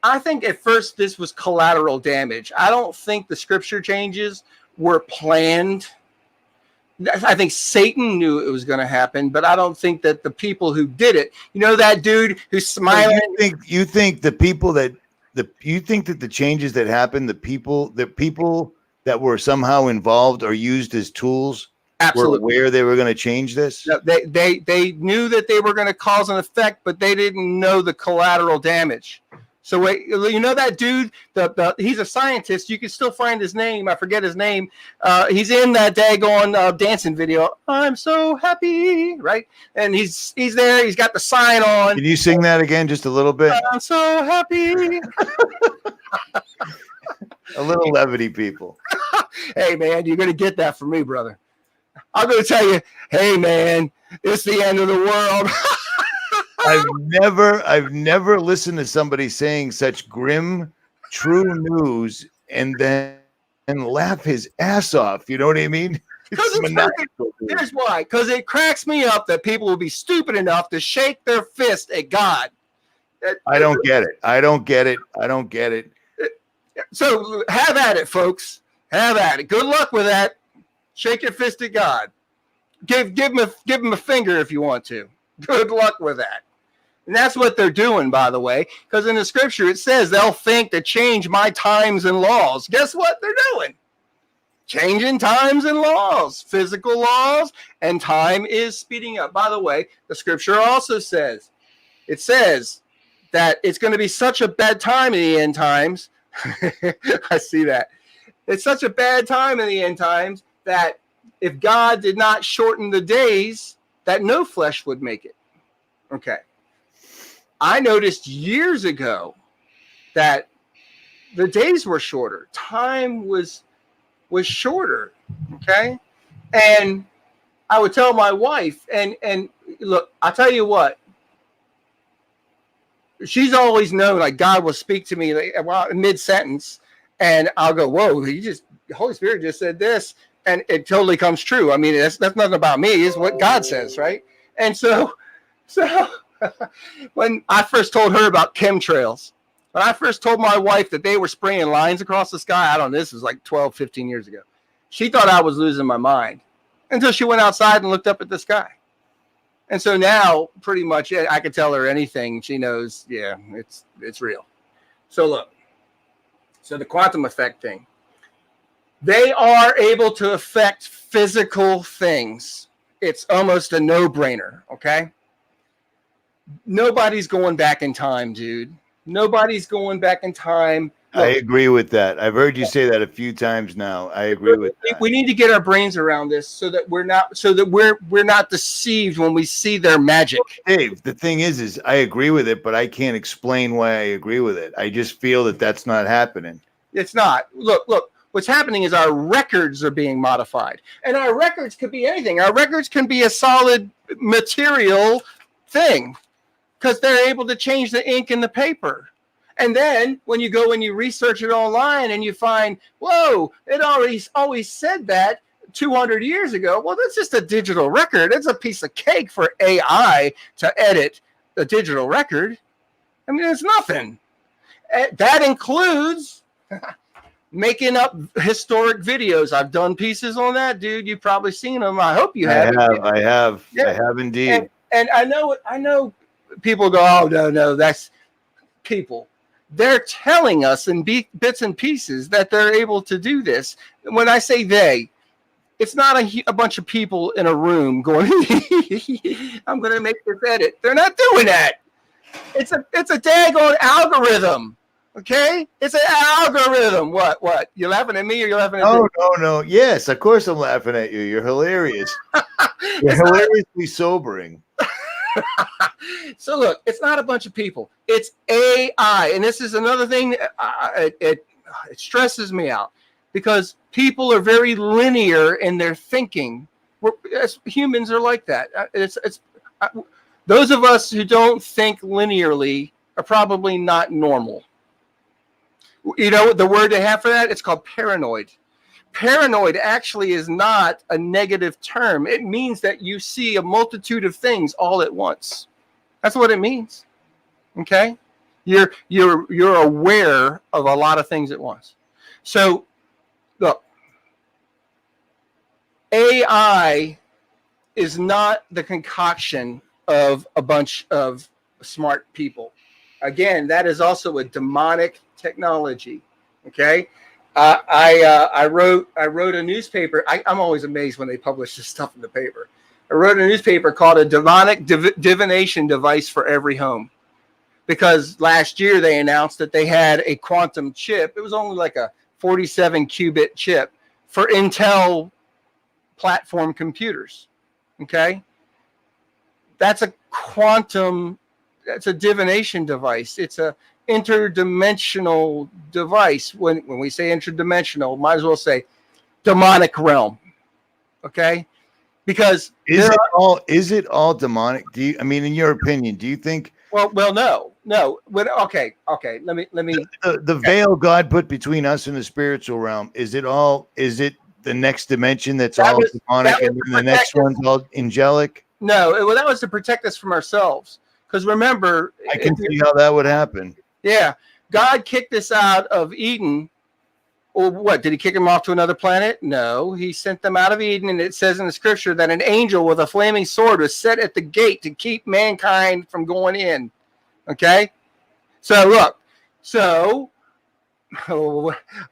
I think at first this was collateral damage. I don't think the scripture changes were planned. I think Satan knew it was going to happen, but I don't think that the people who did it, you know, that dude who's smiling. You think the people that you think that the changes that happened, the people that were somehow involved or used as tools, absolutely, were aware they were going to change this? No, they knew that they were going to cause an effect, but they didn't know the collateral damage. So wait, you know that dude, he's a scientist. You can still find his name. I forget his name. He's in that daggone dancing video. I'm so happy, right? And he's there. He's got the sign on. Can you sing that again, just a little bit? I'm so happy. A little levity, people. Hey man, you're gonna get that from me, brother. I'm gonna tell you, hey man, it's the end of the world. I've never listened to somebody saying such grim, true news and then laugh his ass off. You know what I mean? Here's why. Because it cracks me up that people will be stupid enough to shake their fist at God. I don't get it. So have at it, folks. Have at it. Good luck with that. Shake your fist at God. Give him a finger if you want to. Good luck with that. And that's what they're doing, by the way, because in the scripture it says they'll think to change my times and laws. Guess what they're doing? Changing times and laws, physical laws, and time is speeding up. By the way, the scripture also says, it says that it's going to be such a bad time in the end times. I see that. It's such a bad time in the end times that if God did not shorten the days, that no flesh would make it. Okay. I noticed years ago that the days were shorter. Time was shorter. Okay. And I would tell my wife, and look, I'll tell you what, she's always known, like, God will speak to me mid-sentence, and I'll go, whoa, the Holy Spirit just said this, and it totally comes true. I mean, that's nothing about me. It's what God says, right? And so when I first told her about chemtrails, when I first told my wife that they were spraying lines across the sky, I don't know, this was like 12, 15 years ago. She thought I was losing my mind until she went outside and looked up at the sky. And so now pretty much I could tell her anything. She knows, yeah, it's real. So look, so the quantum effect thing, they are able to affect physical things. It's almost a no-brainer, okay? Nobody's going back in time, dude. Nobody's going back in time. Look, I agree with that. I've heard you say that a few times now. I agree with that. We need to get our brains around this so that we're not deceived when we see their magic. Dave, the thing is I agree with it, but I can't explain why I agree with it. I just feel that that's not happening. It's not. Look, What's happening is our records are being modified. And our records could be anything. Our records can be a solid material thing because they're able to change the ink in the paper. And then when you go and you research it online and you find, whoa, it always said that 200 years ago. Well, that's just a digital record. It's a piece of cake for AI to edit a digital record. I mean, it's nothing. That includes making up historic videos. I've done pieces on that, dude. You've probably seen them. I hope you have. I have indeed. And I know people go, oh, no, that's people. They're telling us in bits and pieces that they're able to do this. When I say they, it's not a bunch of people in a room going, I'm going to make this edit. They're not doing that. It's a daggone algorithm. Okay? It's an algorithm. What? You laughing at me or you laughing at me? No. Yes, of course I'm laughing at you. You're hilarious. You're hilariously sobering. So look, it's not a bunch of people. It's AI. And this is another thing it stresses me out because people are very linear in their thinking. Humans are like that. Those of us who don't think linearly are probably not normal. You know the word they have for that? It's called paranoid. Paranoid actually is not a negative term. It means that you see a multitude of things all at once. That's what it means. Okay? You're aware of a lot of things at once. So, look, AI is not the concoction of a bunch of smart people. Again, that is also a demonic technology. Okay? I wrote a newspaper. I'm always amazed when they publish this stuff in the paper. I wrote a newspaper called A Demonic Divination Device for Every Home. Because last year they announced that they had a quantum chip. It was only like a 47 qubit chip for Intel platform computers. Okay? That's a divination device. It's a interdimensional device. When we say interdimensional, might as well say demonic realm. Okay? Because is it all demonic? In your opinion, do you think? Well, no. Okay. Let me. The veil God put between us and the spiritual realm. Is it the next dimension that's all demonic, and then the next one's all angelic? No, that was to protect us from ourselves. Because remember, I can see how that would happen. Yeah, God kicked us out of Eden. Or what? Did he kick them off to another planet? No, he sent them out of Eden, and it says in the scripture that an angel with a flaming sword was set at the gate to keep mankind from going in. Okay? So look,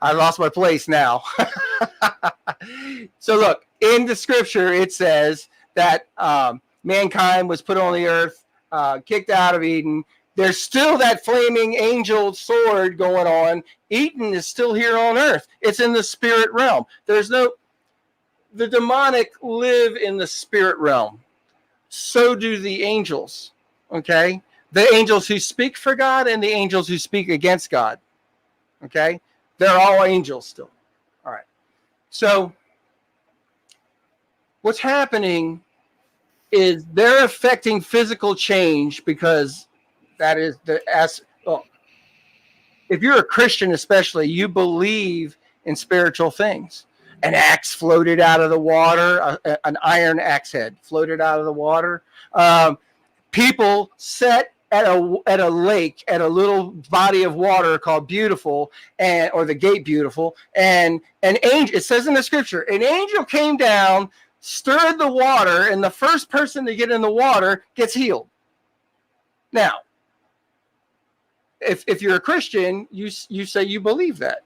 I lost my place now. So look, in the scripture, it says that mankind was put on the earth, kicked out of Eden. There's still that flaming angel sword going on. Eden is still here on earth. It's in the spirit realm. The demonic live in the spirit realm. So do the angels. Okay? The angels who speak for God and the angels who speak against God. Okay? They're all angels still. All right. So what's happening is they're affecting physical change because that is if you're a Christian, especially, you believe in spiritual things. An axe floated out of the water, an iron axe head floated out of the water. People sat at a lake, at a little body of water called Beautiful, or the Gate Beautiful, and an angel. It says in the scripture, an angel came down, stirred the water, and the first person to get in the water gets healed. Now, if you're a Christian, you say you believe that.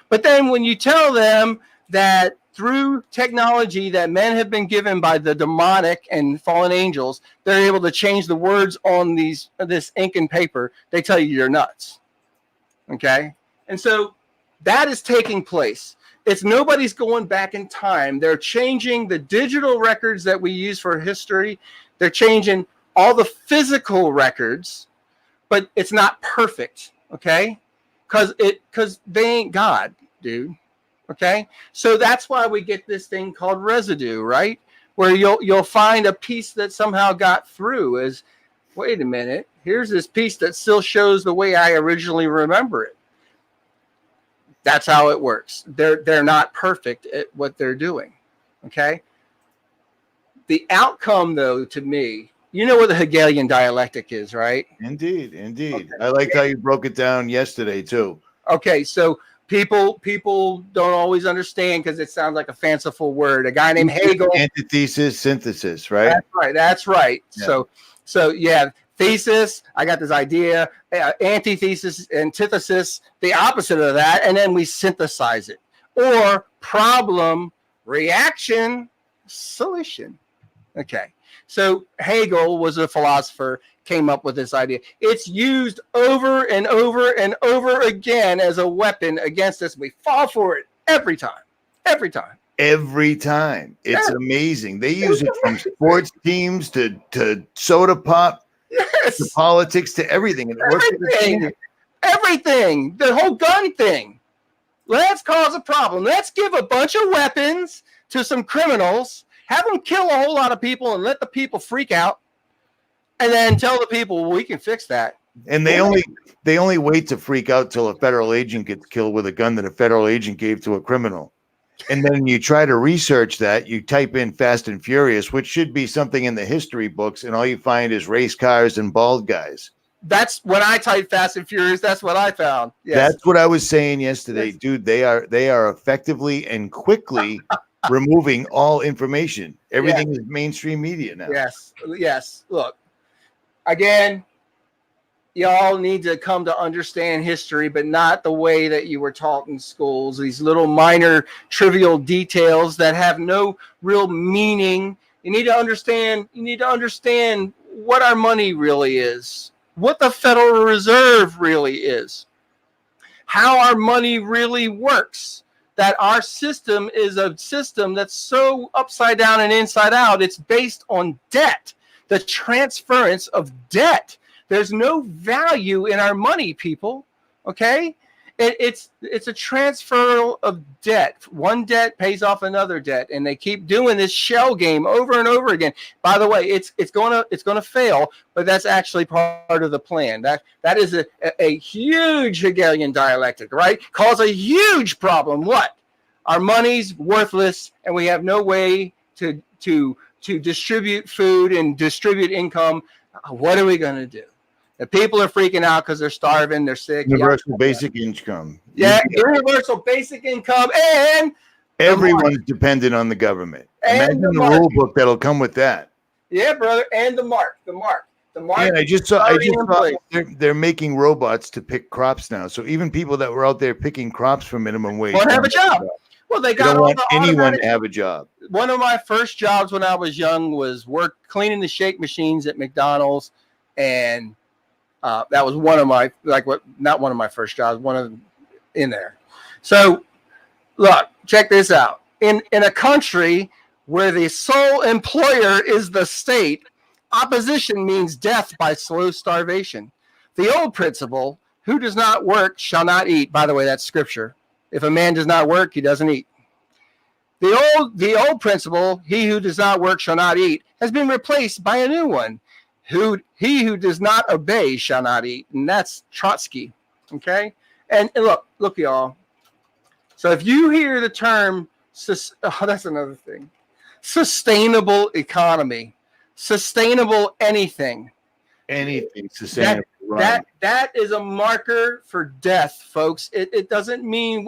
But then when you tell them that through technology that men have been given by the demonic and fallen angels, they're able to change the words on this ink and paper, they tell you you're nuts. Okay? And so that is taking place. Nobody's going back in time. They're changing the digital records that we use for history. They're changing all the physical records, but it's not perfect, okay? Because they ain't God, dude. Okay, so that's why we get this thing called residue, right? Where you'll find a piece that somehow got through. Is, wait a minute, here's this piece that still shows the way I originally remember it. That's how it works. They're not perfect at what they're doing. Okay. The outcome, though, to me, you know what the Hegelian dialectic is, right? Indeed, indeed. Okay. I liked how you broke it down yesterday too. Okay, so people don't always understand because it sounds like a fanciful word. A guy named Hegel. Antithesis, synthesis, right? That's right. That's right. Yeah. So yeah, thesis. I got this idea. Antithesis, antithesis, the opposite of that, and then we synthesize it. Or problem, reaction, solution. Okay. So Hegel was a philosopher, came up with this idea. It's used over and over and over again as a weapon against us. We fall for it every time. Every time. Every time. It's amazing. They use it from sports teams to soda pop, to politics, to everything. And it works for the team. Everything. The whole gun thing. Let's cause a problem. Let's give a bunch of weapons to some criminals, have them kill a whole lot of people and let the people freak out, and then tell the people, well, we can fix that. And they only wait to freak out till a federal agent gets killed with a gun that a federal agent gave to a criminal. And then you try to research that. You type in Fast and Furious, which should be something in the history books, and all you find is race cars and bald guys. That's when I typed Fast and Furious. That's what I found. Yes. That's what I was saying yesterday, dude. They are effectively and quickly removing all information. Everything is mainstream media now. Yes. Look, again, y'all need to come to understand history, but not the way that you were taught in schools. These little minor trivial details that have no real meaning. You need to understand what our money really is, what the Federal Reserve really is, how our money really works. That our system is a system that's so upside down and inside out. It's based on debt, the transference of debt. There's no value in our money, people. Okay, it's a transfer of debt. One debt pays off another debt, and they keep doing this shell game over and over again. By the way, it's gonna fail, but that's actually part of the plan. That is a huge Hegelian dialectic, right? Cause a huge problem. What? Our money's worthless, and we have no way to distribute food and distribute income. What are we gonna do? The people are freaking out because they're starving, they're sick. Universal basic income. Yeah, universal basic income, and everyone's dependent on the government. Imagine the rule book that'll come with that. Yeah, brother, and the mark. Yeah, I just saw they're making robots to pick crops now. So even people that were out there picking crops for minimum wage won't have a job. Well, they don't want anyone to have a job. One of my first jobs when I was young was cleaning the shake machines at McDonald's, and that was one of my not one of my first jobs, one of them in there. So look, check this out. In a country where the sole employer is the state, opposition means death by slow starvation. The old principle, who does not work shall not eat. By the way, that's scripture. If a man does not work, he doesn't eat. The old principle, he who does not work shall not eat, has been replaced by a new one. He who does not obey shall not eat. And that's Trotsky. Okay? And look, y'all. So if you hear the term, that's another thing. Sustainable economy. Sustainable anything. Anything sustainable. That is a marker for death, folks. It doesn't mean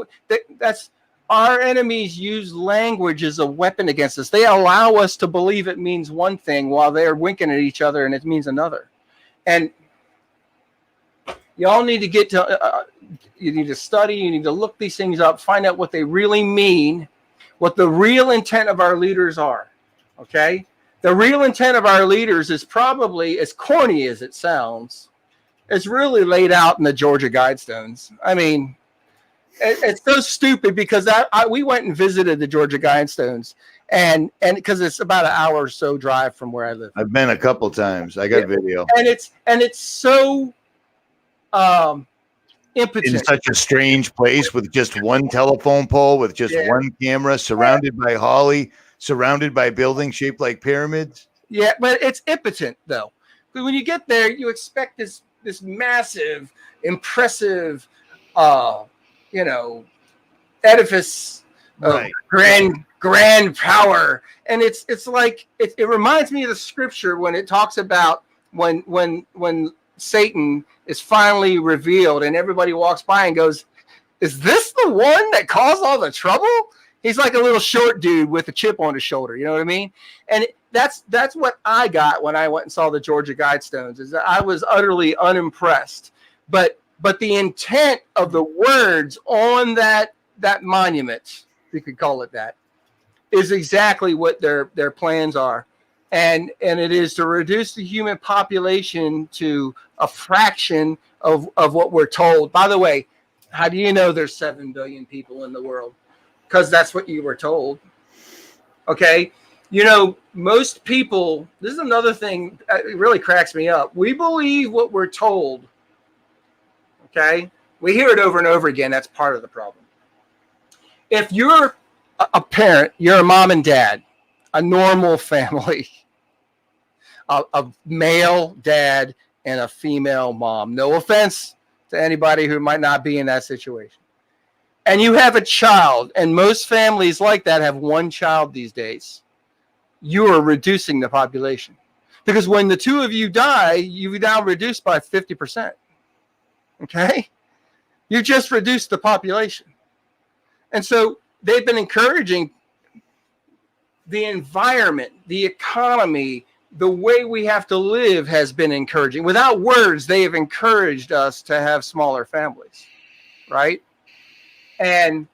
that's our enemies use language as a weapon against us. They allow us to believe it means one thing while they're winking at each other and it means another. And y'all need to get to, you need to study, you need to look these things up, find out what they really mean, what the real intent of our leaders are. Okay? The real intent of our leaders is probably, as corny as it sounds, it's really laid out in the Georgia Guidestones. I mean, it's so stupid because we went and visited the Georgia Guidestones, and because it's about an hour or so drive from where I live. I've been a couple times. I got video, and it's so impotent. such a strange place with just one telephone pole, with just one camera, surrounded by holly, surrounded by buildings shaped like pyramids. Yeah, but it's impotent though. When you get there, you expect this massive, impressive, edifice of grand power, and it's like it reminds me of the scripture when it talks about when Satan is finally revealed and everybody walks by and goes, "Is this the one that caused all the trouble?" He's like a little short dude with a chip on his shoulder. You know what I mean? And that's what I got when I went and saw the Georgia Guidestones, is that I was utterly unimpressed. But the intent of the words on that monument, you could call it that, is exactly what their plans are. And it is to reduce the human population to a fraction of what we're told. By the way, how do you know there's 7 billion people in the world? Because that's what you were told. Okay. Most people, this is another thing that really cracks me up. We believe what we're told. Okay. We hear it over and over again. That's part of the problem. If you're a parent, you're a mom and dad, a normal family, a male dad and a female mom. No offense to anybody who might not be in that situation. And you have a child, and most families like that have one child these days. You are reducing the population. Because when the two of you die, you've now reduced by 50%. Okay? You just reduced the population. And so they've been encouraging the environment, the economy, the way we have to live has been encouraging. Without words, they have encouraged us to have smaller families, right? And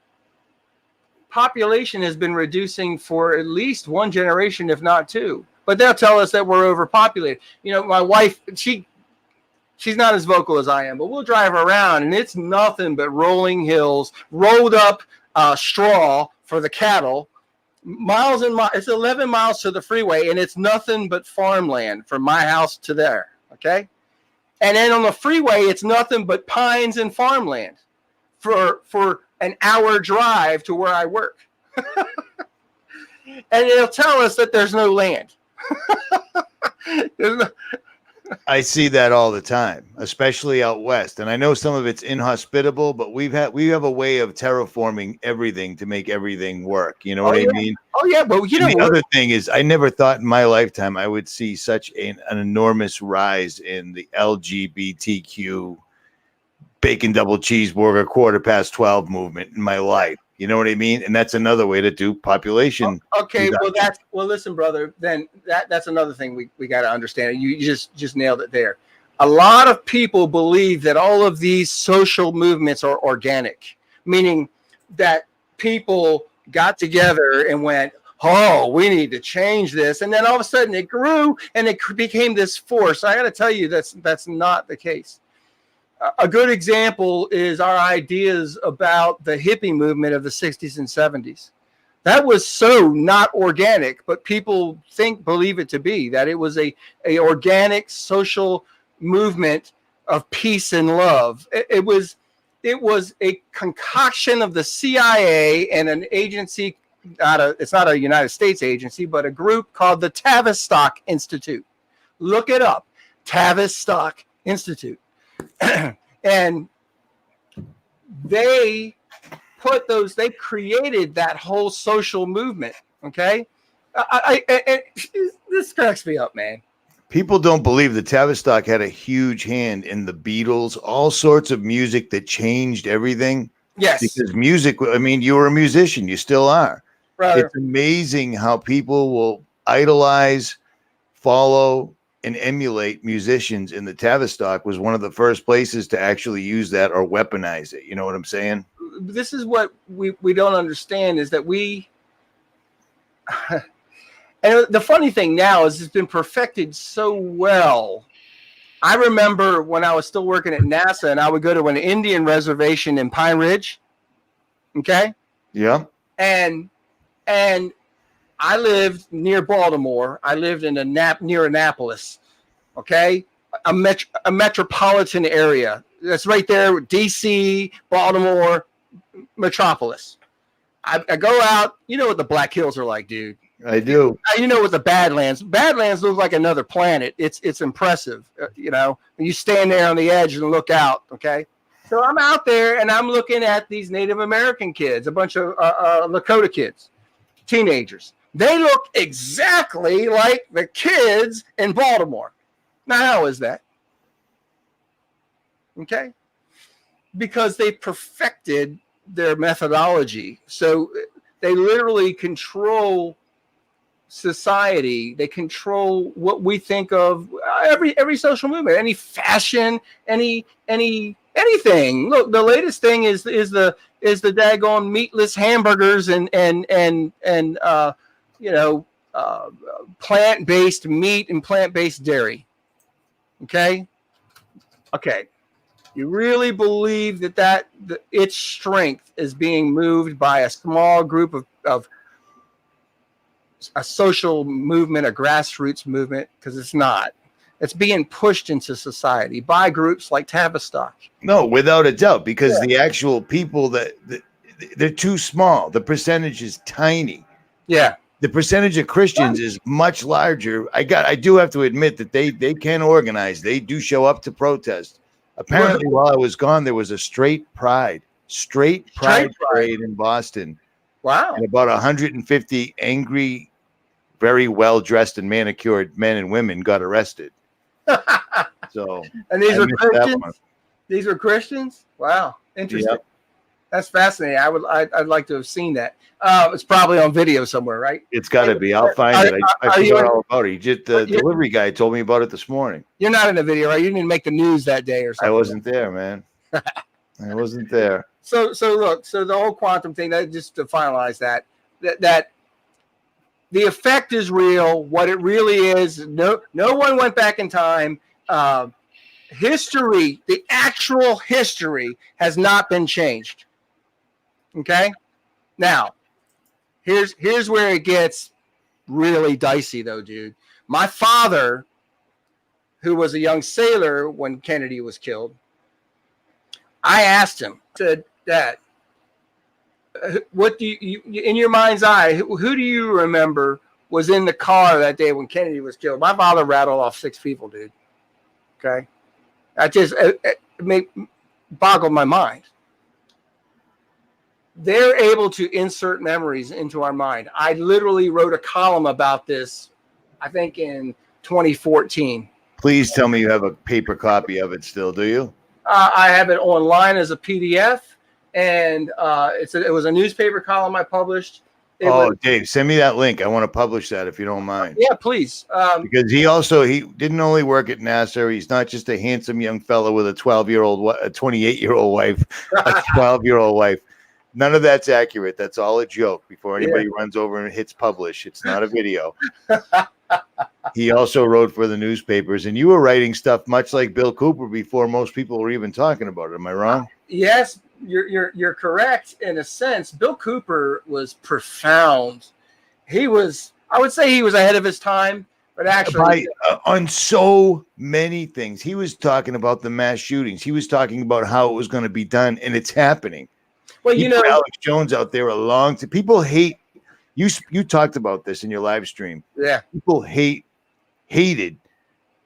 population has been reducing for at least one generation, if not two. But they'll tell us that we're overpopulated. My wife, she's not as vocal as I am, but we'll drive around and it's nothing but rolling hills, rolled up straw for the cattle, miles and miles. It's 11 miles to the freeway, and it's nothing but farmland from my house to there. Okay. And then on the freeway, it's nothing but pines and farmland for an hour drive to where I work. And they'll tell us that there's no land. I see that all the time, especially out west. And I know some of it's inhospitable, but we have a way of terraforming everything to make everything work. You know what I mean? Oh yeah, but the other thing is, I never thought in my lifetime I would see such an enormous rise in the LGBTQ bacon double cheeseburger 12:15 movement in my life. You know what I mean? And that's another way to do population. Okay, well listen, brother, then that's another thing we got to understand. You just nailed it there. A lot of people believe that all of these social movements are organic, meaning that people got together and went, "Oh, we need to change this." And then all of a sudden it grew and it became this force. I got to tell you, that's not the case. A good example is our ideas about the hippie movement of the 60s and 70s. That was so not organic, but people believe it to be, that it was a organic social movement of peace and love. It was a concoction of the CIA and an agency, it's not a United States agency, but a group called the Tavistock Institute. Look it up, Tavistock Institute. And they created that whole social movement. Okay. This cracks me up, man. People don't believe that Tavistock had a huge hand in the Beatles, all sorts of music that changed everything. Yes. Because music, I mean, you were a musician, you still are. Brother. It's amazing how people will idolize, follow, and emulate musicians. In the Tavistock was one of the first places to actually use that or weaponize it. You know what I'm saying? This is what we don't understand, is that and the funny thing now is it's been perfected so well. I remember when I was still working at NASA and I would go to an Indian reservation in Pine Ridge. Okay. Yeah. And I lived near Baltimore. I lived in near Annapolis, okay, a metropolitan area. That's right there, D.C., Baltimore, metropolis. I go out. You know what the Black Hills are like, dude. I do. You know what the Badlands. Badlands look like another planet. It's impressive. You know, you stand there on the edge and look out. Okay, so I'm out there and I'm looking at these Native American kids, a bunch of Lakota kids, teenagers. They look exactly like the kids in Baltimore. Now, how is that? Okay, because they perfected their methodology. So they literally control society. They control what we think of every social movement, any fashion, anything. Look, the latest thing is the daggone meatless hamburgers and plant-based meat and plant-based dairy. Okay. You really believe that its strength is being moved by a small group of a social movement, a grassroots movement? Because it's not. It's being pushed into society by groups like Tavistock. No, without a doubt, because the actual people they're too small. The percentage is tiny. Yeah. The percentage of Christians is much larger. I do have to admit that they can organize. They do show up to protest. Apparently, while I was gone, there was a straight pride parade in Boston. Wow. And about 150 angry, very well-dressed and manicured men and women got arrested. So, and these are Christians? These are Christians? Wow. Interesting. Yep. That's fascinating. I'd like to have seen that. It's probably on video somewhere, right? It's got to be. I'll find it. I forgot all about it. The delivery guy told me about it this morning. You're not in the video, right? You didn't make the news that day or something. I wasn't there, man. I wasn't there. So look, the whole quantum thing, that just to finalize that the effect is real. What it really is, no one went back in time. History, the actual history has not been changed. Okay? Now, here's where it gets really dicey though, dude. My father, who was a young sailor when Kennedy was killed, I asked him, said, Dad, what do you in your mind's eye, who do you remember was in the car that day when Kennedy was killed? My father rattled off 6 people, dude. Okay? It boggled my mind. They're able to insert memories into our mind. I literally wrote a column about this, I think in 2014. Please tell me you have a paper copy of it still, do you? I have it online as a PDF, and it was a newspaper column I published. Dave, send me that link. I want to publish that if you don't mind. Yeah, please. Because he didn't only work at NASA. He's not just a handsome young fellow with a 28-year-old wife, a 12-year-old wife. None of that's accurate. That's all a joke. Before anybody runs over and hits publish, it's not a video. He also wrote for the newspapers, and you were writing stuff much like Bill Cooper before most people were even talking about it. Am I wrong? Yes, you're correct in a sense. Bill Cooper was profound. I would say he was ahead of his time, but actually on so many things. He was talking about the mass shootings. He was talking about how it was going to be done, and it's happening. Well, you know, Alex Jones out there people hate you. You talked about this in your live stream. Yeah, people hated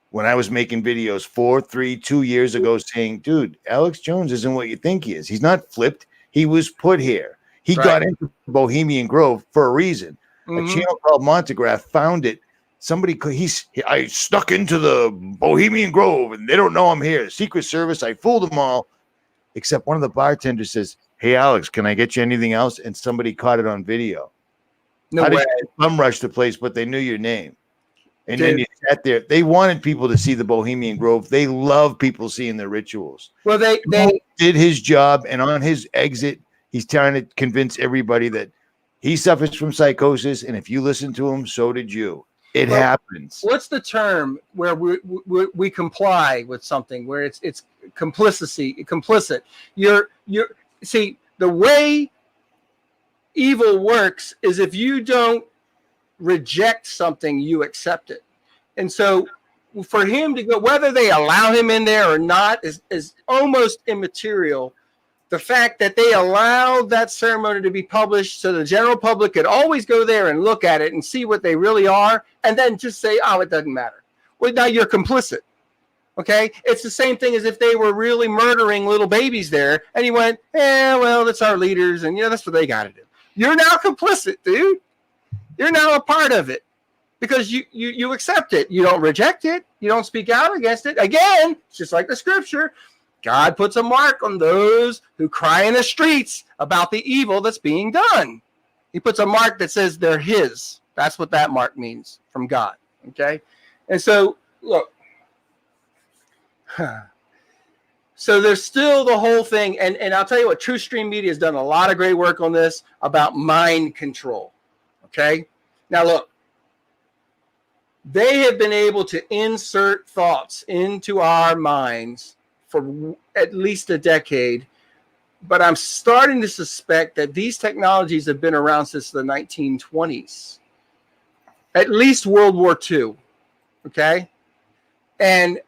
when I was making videos 2 years ago saying, dude, Alex Jones isn't what you think he is. He's not flipped. He was put here. He got into Bohemian Grove for a reason. Mm-hmm. A channel called 𝗕𝗃 found it. I snuck into the Bohemian Grove and they don't know I'm here. Secret Service. I fooled them all. Except one of the bartenders says, hey, Alex, can I get you anything else? And somebody caught it on video. No How way. did you bum rush the place, but they knew your name? And then you sat there. They wanted people to see the Bohemian Grove. They love people seeing the rituals. Well, they did his job, and on his exit, he's trying to convince everybody that he suffers from psychosis, and if you listen to him, so did you. It happens. What's the term where we comply with something where it's complicit? See, the way evil works is if you don't reject something, you accept it. And so for him to go, whether they allow him in there or not is almost immaterial. The fact that they allowed that ceremony to be published so the general public could always go there and look at it and see what they really are, and then just say, oh, it doesn't matter. Well, now you're complicit. Okay? It's the same thing as if they were really murdering little babies there, and you went, well, that's our leaders, and that's what they got to do. You're now complicit, dude. You're now a part of it because you accept it. You don't reject it. You don't speak out against it. Again, it's just like the scripture. God puts a mark on those who cry in the streets about the evil that's being done. He puts a mark that says they're his. That's what that mark means from God. Okay? And so, look. So there's still the whole thing. And I'll tell you what, True Stream Media has done a lot of great work on this about mind control. Okay? Now, look. They have been able to insert thoughts into our minds for at least a decade, but I'm starting to suspect that these technologies have been around since the 1920s, at least World War II, okay? And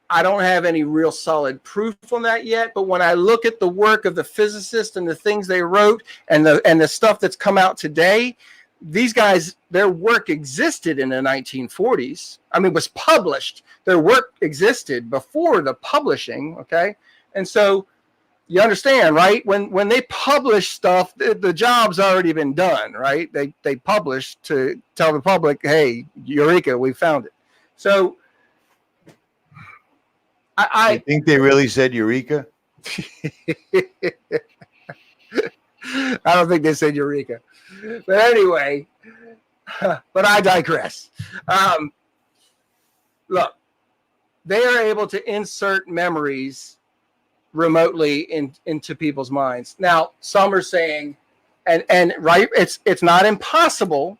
I don't have any real solid proof on that yet, but when I look at the work of the physicists and the things they wrote and the stuff that's come out today, these guys, their work existed in the 1940s. I mean, was published. Their work existed before the publishing, okay? And so you understand, right? When they publish stuff, the job's already been done, right? They publish to tell the public, hey, Eureka, we found it. So I think they really said Eureka? I don't think they said Eureka. But anyway, but I digress. Look, they are able to insert memories remotely into people's minds. Now, some are saying, and right, it's not impossible.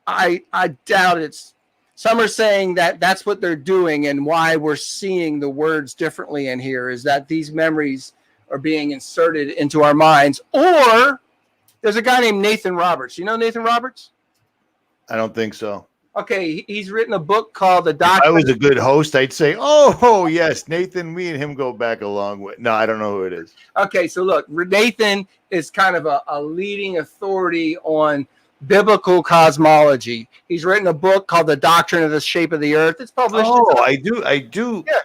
I doubt it's. Some are saying that that's what they're doing, and why we're seeing the words differently in here is that these memories are being inserted into our minds. Or there's a guy named Nathan Roberts. You know Nathan Roberts? I don't think so. Okay, he's written a book called The If Doctrine. I was a good host, I'd say, oh, yes, Nathan, me and him go back a long way. No, I don't know who it is. Okay, so look, Nathan is kind of a leading authority on biblical cosmology. He's written a book called The Doctrine of the Shape of the Earth. It's published. Oh, I do. Yeah.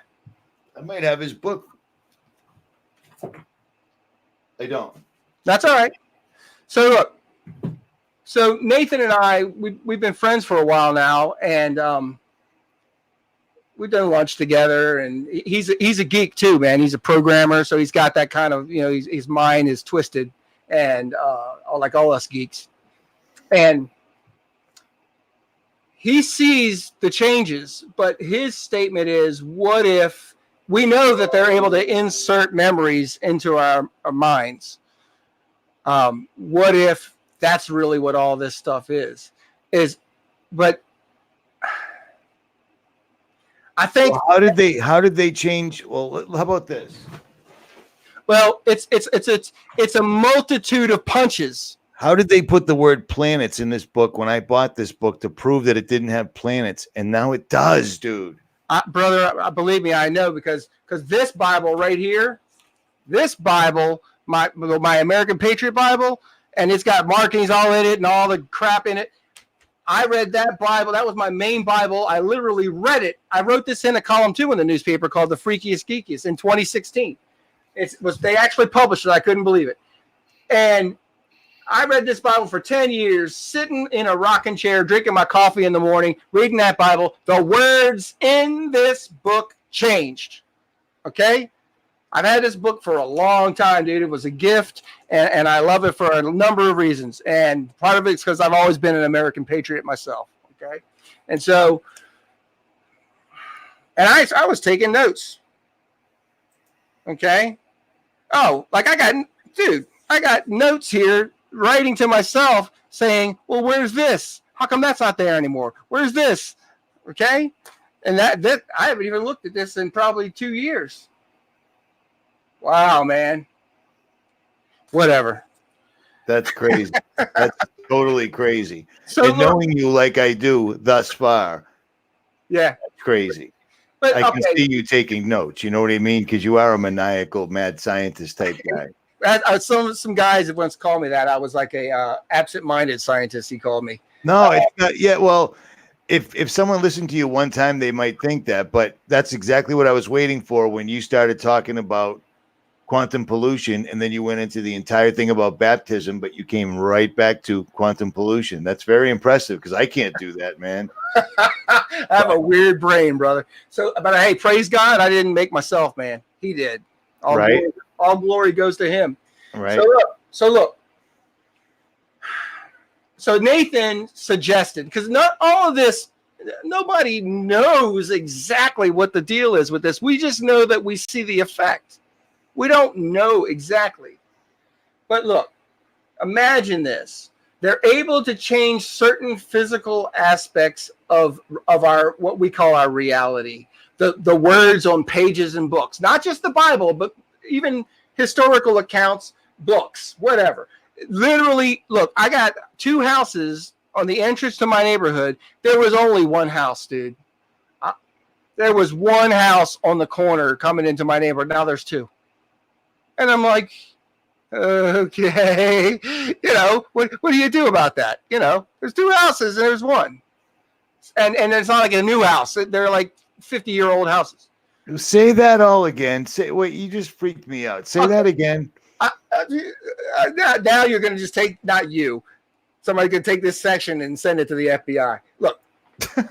I might have his book. I don't. That's all right. So look, so Nathan and I, we've been friends for a while now, and we've done lunch together. And he's a geek too, man. He's a programmer, so he's got that kind of, his mind is twisted, and like all us geeks. And he sees the changes, but his statement is, what if we know that they're able to insert memories into our minds? What if that's really what all this stuff is? But I think. Well, how did they change? Well, how about this? Well, it's a multitude of punches. How did they put the word planets in this book when I bought this book to prove that it didn't have planets, and now it does, dude? Brother, believe me, I know, because this Bible right here, this Bible, my American Patriot Bible, and it's got markings all in it and all the crap in it. I read that Bible. That was my main Bible. I literally read it. I wrote this in a column 2 in the newspaper called The Freakiest Geekiest in 2016. They actually published it. I couldn't believe it. And I read this Bible for 10 years, sitting in a rocking chair, drinking my coffee in the morning, reading that Bible. The words in this book changed. Okay? I've had this book for a long time, dude. It was a gift, and I love it for a number of reasons. And part of it is because I've always been an American patriot myself. Okay? And so, and I was taking notes. Okay? Oh, like I got notes here, writing to myself saying, well, where's this? How come that's not there anymore? Where's this? Okay. And that I haven't even looked at this in probably 2 years. Wow, man. Whatever. That's crazy. That's totally crazy. So and knowing you like I do thus far, Yeah. That's crazy. But I can okay, see you taking notes. You know what I mean? Because you are a maniacal, mad scientist type guy. some guys have once called me that. I was like a absent-minded scientist. He called me. No, it's not. Yeah, well, if someone listened to you one time, they might think that, but that's exactly what I was waiting for when you started talking about quantum pollution, and then you went into the entire thing about baptism, but you came right back to quantum pollution. That's very impressive because I can't do that, man. I have a weird brain, brother. So, but hey, praise God, I didn't make myself, man. He did. Right. All glory goes to him. Right. So look. So Nathan suggested, because not all of this, nobody knows exactly what the deal is with this. We just know that we see the effect. We don't know exactly. But look, imagine this. They're able to change certain physical aspects of our, what we call our reality. The words on pages and books, not just the Bible, but even historical accounts, books, whatever. Literally, look, I got 2 houses on the entrance to my neighborhood. There was only one house, dude. There was one house on the corner coming into my neighborhood. Now there's 2. And I'm like, okay, you know, what do you do about that? You know, there's 2 houses and there's one. And it's not like a new house. They're like 50-year-old houses. Say that all again. Wait, you just freaked me out. Say that again. Now you're going to just take, not you, somebody could take this section and send it to the FBI. Look, they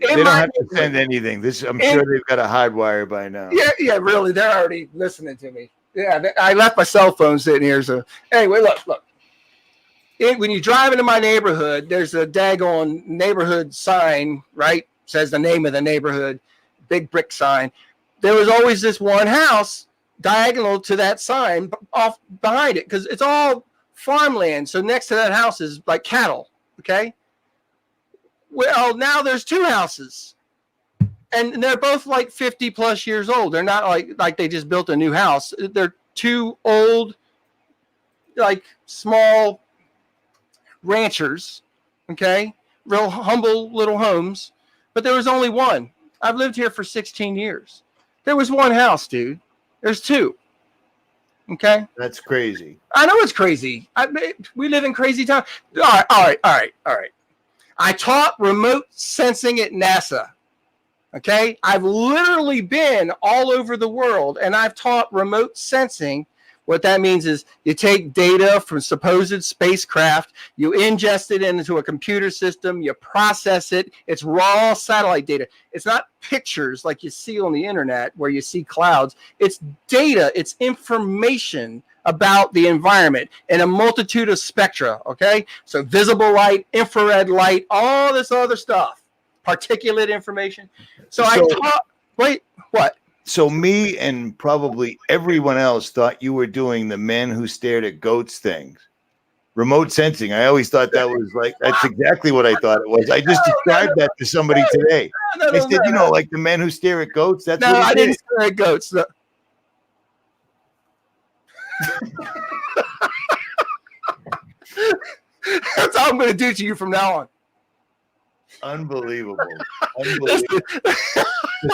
don't have to send anything. I'm sure they've got a hardwire by now. Yeah, really. They're already listening to me. Yeah, I left my cell phone sitting here. So anyway, look. When you drive into my neighborhood, there's a daggone neighborhood sign, right? Says the name of the neighborhood, big brick sign. There was always this one house diagonal to that sign off behind it because it's all farmland. So next to that house is like cattle. Okay. Well, now there's 2 houses and they're both like 50 plus years old. They're not like they just built a new house. They're 2 old, like small ranchers. Okay. Real humble little homes, but there was only one. I've lived here for 16 years. There was one house, dude. There's 2. Okay. That's crazy. I know it's crazy. We live in crazy times. All right. I taught remote sensing at NASA. Okay. I've literally been all over the world and I've taught remote sensing. What that means is you take data from supposed spacecraft, you ingest it into a computer system, you process it. It's raw satellite data. It's not pictures like you see on the internet where you see clouds. It's data. It's information about the environment in a multitude of spectra, okay? So visible light, infrared light, all this other stuff, particulate information. So I taught, wait, what? So me and probably everyone else thought you were doing the men who stared at goats things. Remote sensing. I always thought that was like, that's exactly what I thought it was. I just described that to somebody today. I said, you know, like the men who stare at goats. That's what I didn't stare at goats. No. That's all I'm going to do to you from now on. Unbelievable. Just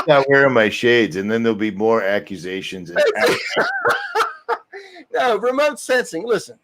not wearing my shades, and then there'll be more accusations. No, remote sensing. Listen.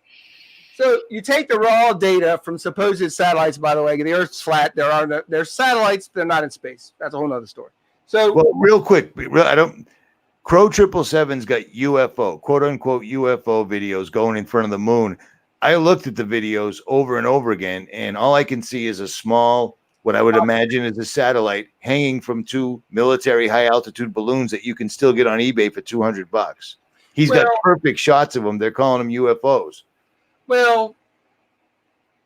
So you take the raw data from supposed satellites. By the way, the Earth's flat. There's satellites. They're not in space. That's a whole nother story. So, well, real quick, Crow 777's got UFO, quote unquote UFO videos going in front of the moon. I looked at the videos over and over again, and all I can see is a small, what I would imagine is a satellite hanging from 2 military high altitude balloons that you can still get on eBay for $200. He's got perfect shots of them. They're calling them UFOs. Well,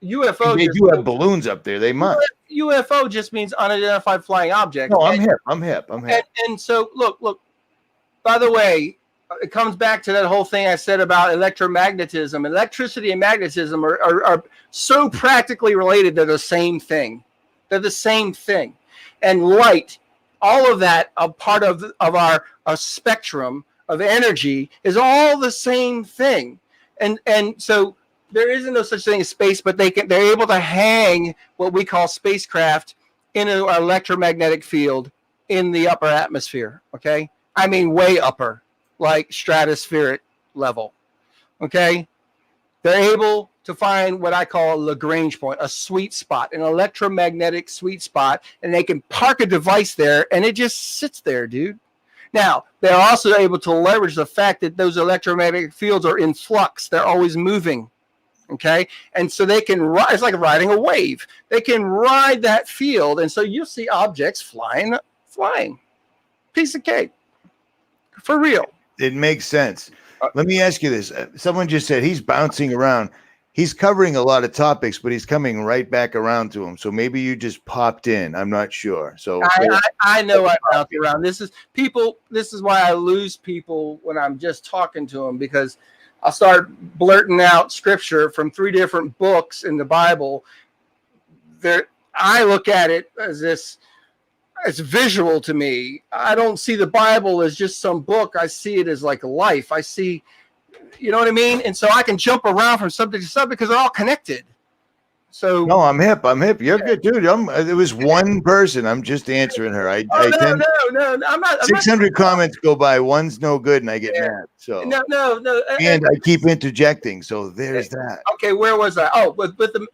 UFO. They do have balloons up there. They must. UFO just means unidentified flying object. No, I'm hip. And so look. By the way, it comes back to that whole thing I said about electromagnetism. Electricity and magnetism are so practically related. They're the same thing. And light, all of that, a part of our spectrum of energy, is all the same thing. And so there isn't no such thing as space, but they're able to hang what we call spacecraft in an electromagnetic field in the upper atmosphere. Okay. I mean, way upper, like stratospheric level. Okay. They're able to find what I call a Lagrange point, a sweet spot, an electromagnetic sweet spot, and they can park a device there and it just sits there, dude. Now, they're also able to leverage the fact that those electromagnetic fields are in flux. They're always moving. Okay. And so they can ride, it's like riding a wave. They can ride that field. And so you'll see objects flying. Piece of cake. For real. It makes sense. Let me ask you this. Someone just said he's bouncing around. He's covering a lot of topics, but he's coming right back around to him. So maybe you just popped in. I'm not sure. So I know I bounce around. This is why I lose people when I'm just talking to them, because I'll start blurting out scripture from 3 different books in the Bible. I look at it as this. It's visual to me. I don't see the Bible as just some book. I see it as like life. I see, you know what I mean? And so I can jump around from subject to subject because they're all connected. So no, I'm hip. You're good, dude. It was one person. I'm just answering her. No. I'm not. 600 comments go by. One's no good, and I get mad. So no. And I keep interjecting. So there's that. Okay, where was I? Oh, with the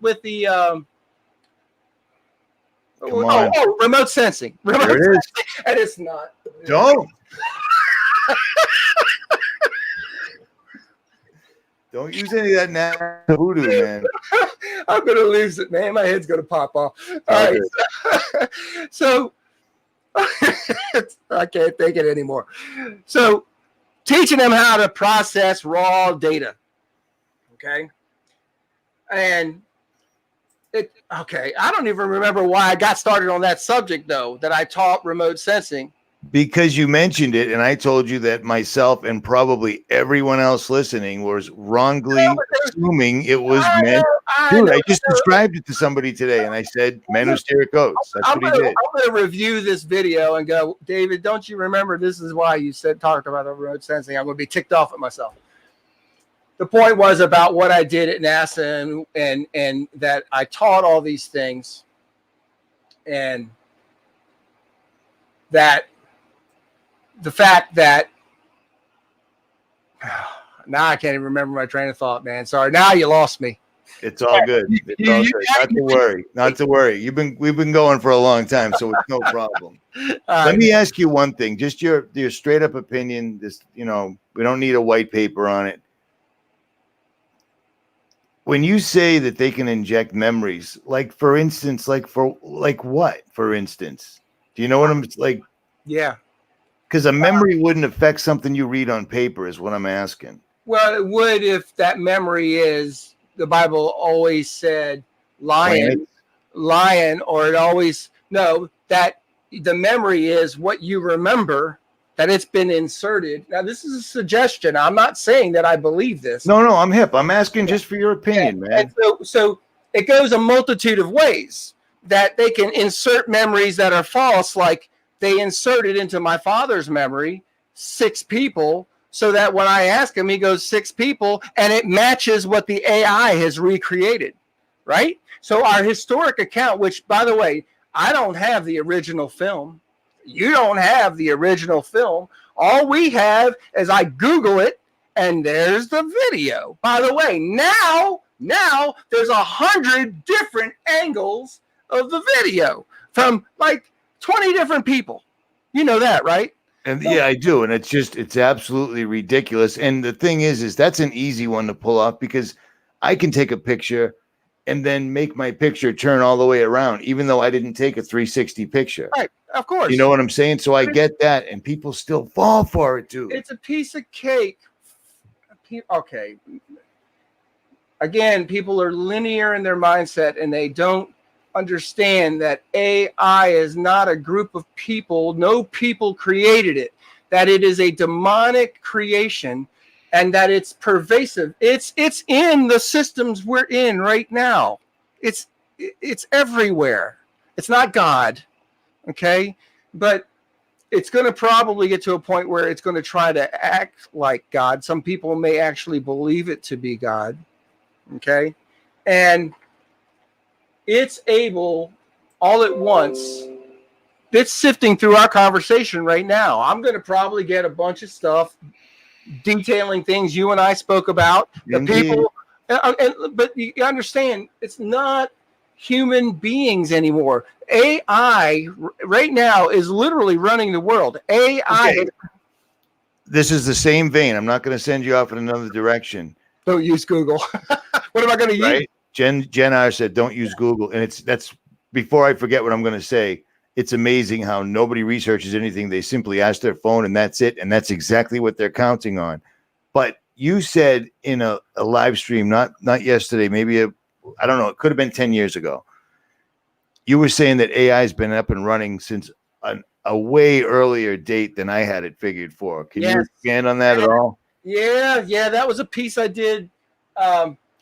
remote sensing. Remote there it is. Sensing. And it's not. Don't use any of that now voodoo, man. I'm gonna lose it, man. My head's gonna pop off. All right. So I can't take it anymore. So teaching them how to process raw data. Okay. And I don't even remember why I got started on that subject, though, that I taught remote sensing. Because you mentioned it, and I told you that myself and probably everyone else listening was wrongly assuming it was meant. Dude, I just described it to somebody today, and I said, men who stare at ghosts. That's what he did. I'm going to review this video and go, David, don't you remember this is why you talked about the remote sensing? I'm going to be ticked off at myself. The point was about what I did at NASA and that I taught all these things, and that the fact that now I can't even remember my train of thought, man. Sorry. Now you lost me. It's all good. It's all good. Not to worry. Not to worry. We've been going for a long time, so it's no problem. Let me ask you one thing. Just your straight up opinion. This, we don't need a white paper on it. When you say that they can inject memories, like for instance, like what? For instance, do you know what I'm like? Yeah. Because a memory wouldn't affect something you read on paper, is what I'm asking. Well, it would if that memory is, the Bible always said lion, or it always, no, that the memory is what you remember, that it's been inserted. Now, this is a suggestion. I'm not saying that I believe this. No, I'm hip. I'm asking just for your opinion, man. And so it goes a multitude of ways that they can insert memories that are false, like they inserted into my father's memory 6 people, so that when I ask him, he goes 6 people, and it matches what the AI has recreated, right? So our historic account, which, by the way, I don't have the original film. You don't have the original film. All we have is I Google it, and there's the video. By the way, now there's 100 different angles of the video from like 20 different people. You know that, right? And yeah, I do. And it's absolutely ridiculous. And the thing is that's an easy one to pull off, because I can take a picture and then make my picture turn all the way around, even though I didn't take a 360 picture. Right. Of course. You know what I'm saying? So I get that, and people still fall for it too. It's a piece of cake. Okay. Again, people are linear in their mindset, and they don't understand that AI is not a group of people. No people created it. That it is a demonic creation, and that it's pervasive. It's in the systems we're in right now. It's everywhere. It's not God. Okay, but it's going to probably get to a point where it's going to try to act like God. Some people may actually believe it to be God. Okay, and it's able all at once that's sifting through our conversation right now. I'm going to probably get a bunch of stuff detailing things you and I spoke about. The people, but you understand, it's not human beings anymore. AI right now is literally running the world. AI. Okay. This is the same vein. I'm not going to send you off in another direction. Don't use Google. What am I going to use? Jen R said, don't use Google. And that's before I forget what I'm going to say. It's amazing how nobody researches anything. They simply ask their phone and that's it. And that's exactly what they're counting on. But you said in a live stream, not yesterday, maybe I don't know, it could have been 10 years ago. You were saying that AI has been up and running since a way earlier date than I had it figured for. Can you expand on that at all? Yeah. That was a piece I did.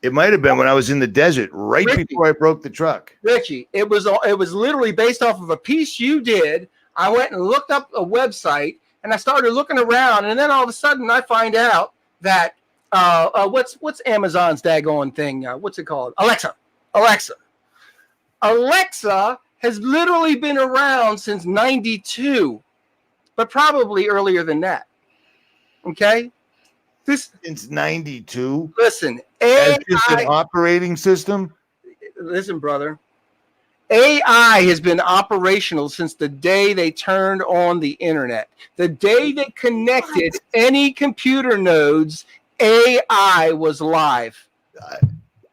It might have been when I was in the desert, right before I broke the truck. Richie, it was literally based off of a piece you did. I went and looked up a website, and I started looking around, and then all of a sudden I find out that what's Amazon's daggone thing? What's it called? Alexa has literally been around since '92, but probably earlier than that. Okay. Since '92. Listen, AI, just an operating system. Listen, brother. AI has been operational since the day they turned on the internet. The day they connected any computer nodes, AI was live.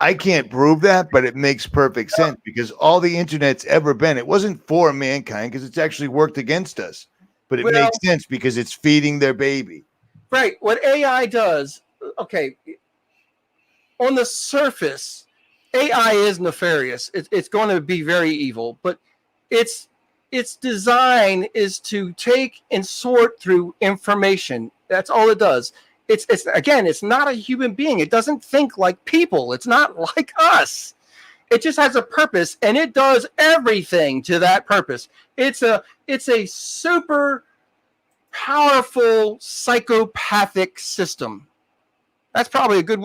I can't prove that, but it makes perfect sense because all the internet's ever been, it wasn't for mankind because it's actually worked against us. But it makes sense because it's feeding their baby. Right. What AI does, okay, on the surface, AI is nefarious. It's going to be very evil, but its design is to take and sort through information. That's all it does. It's not a human being. It doesn't think like people. It's not like us. It just has a purpose, and it does everything to that purpose. It's a super powerful psychopathic system. That's probably a good.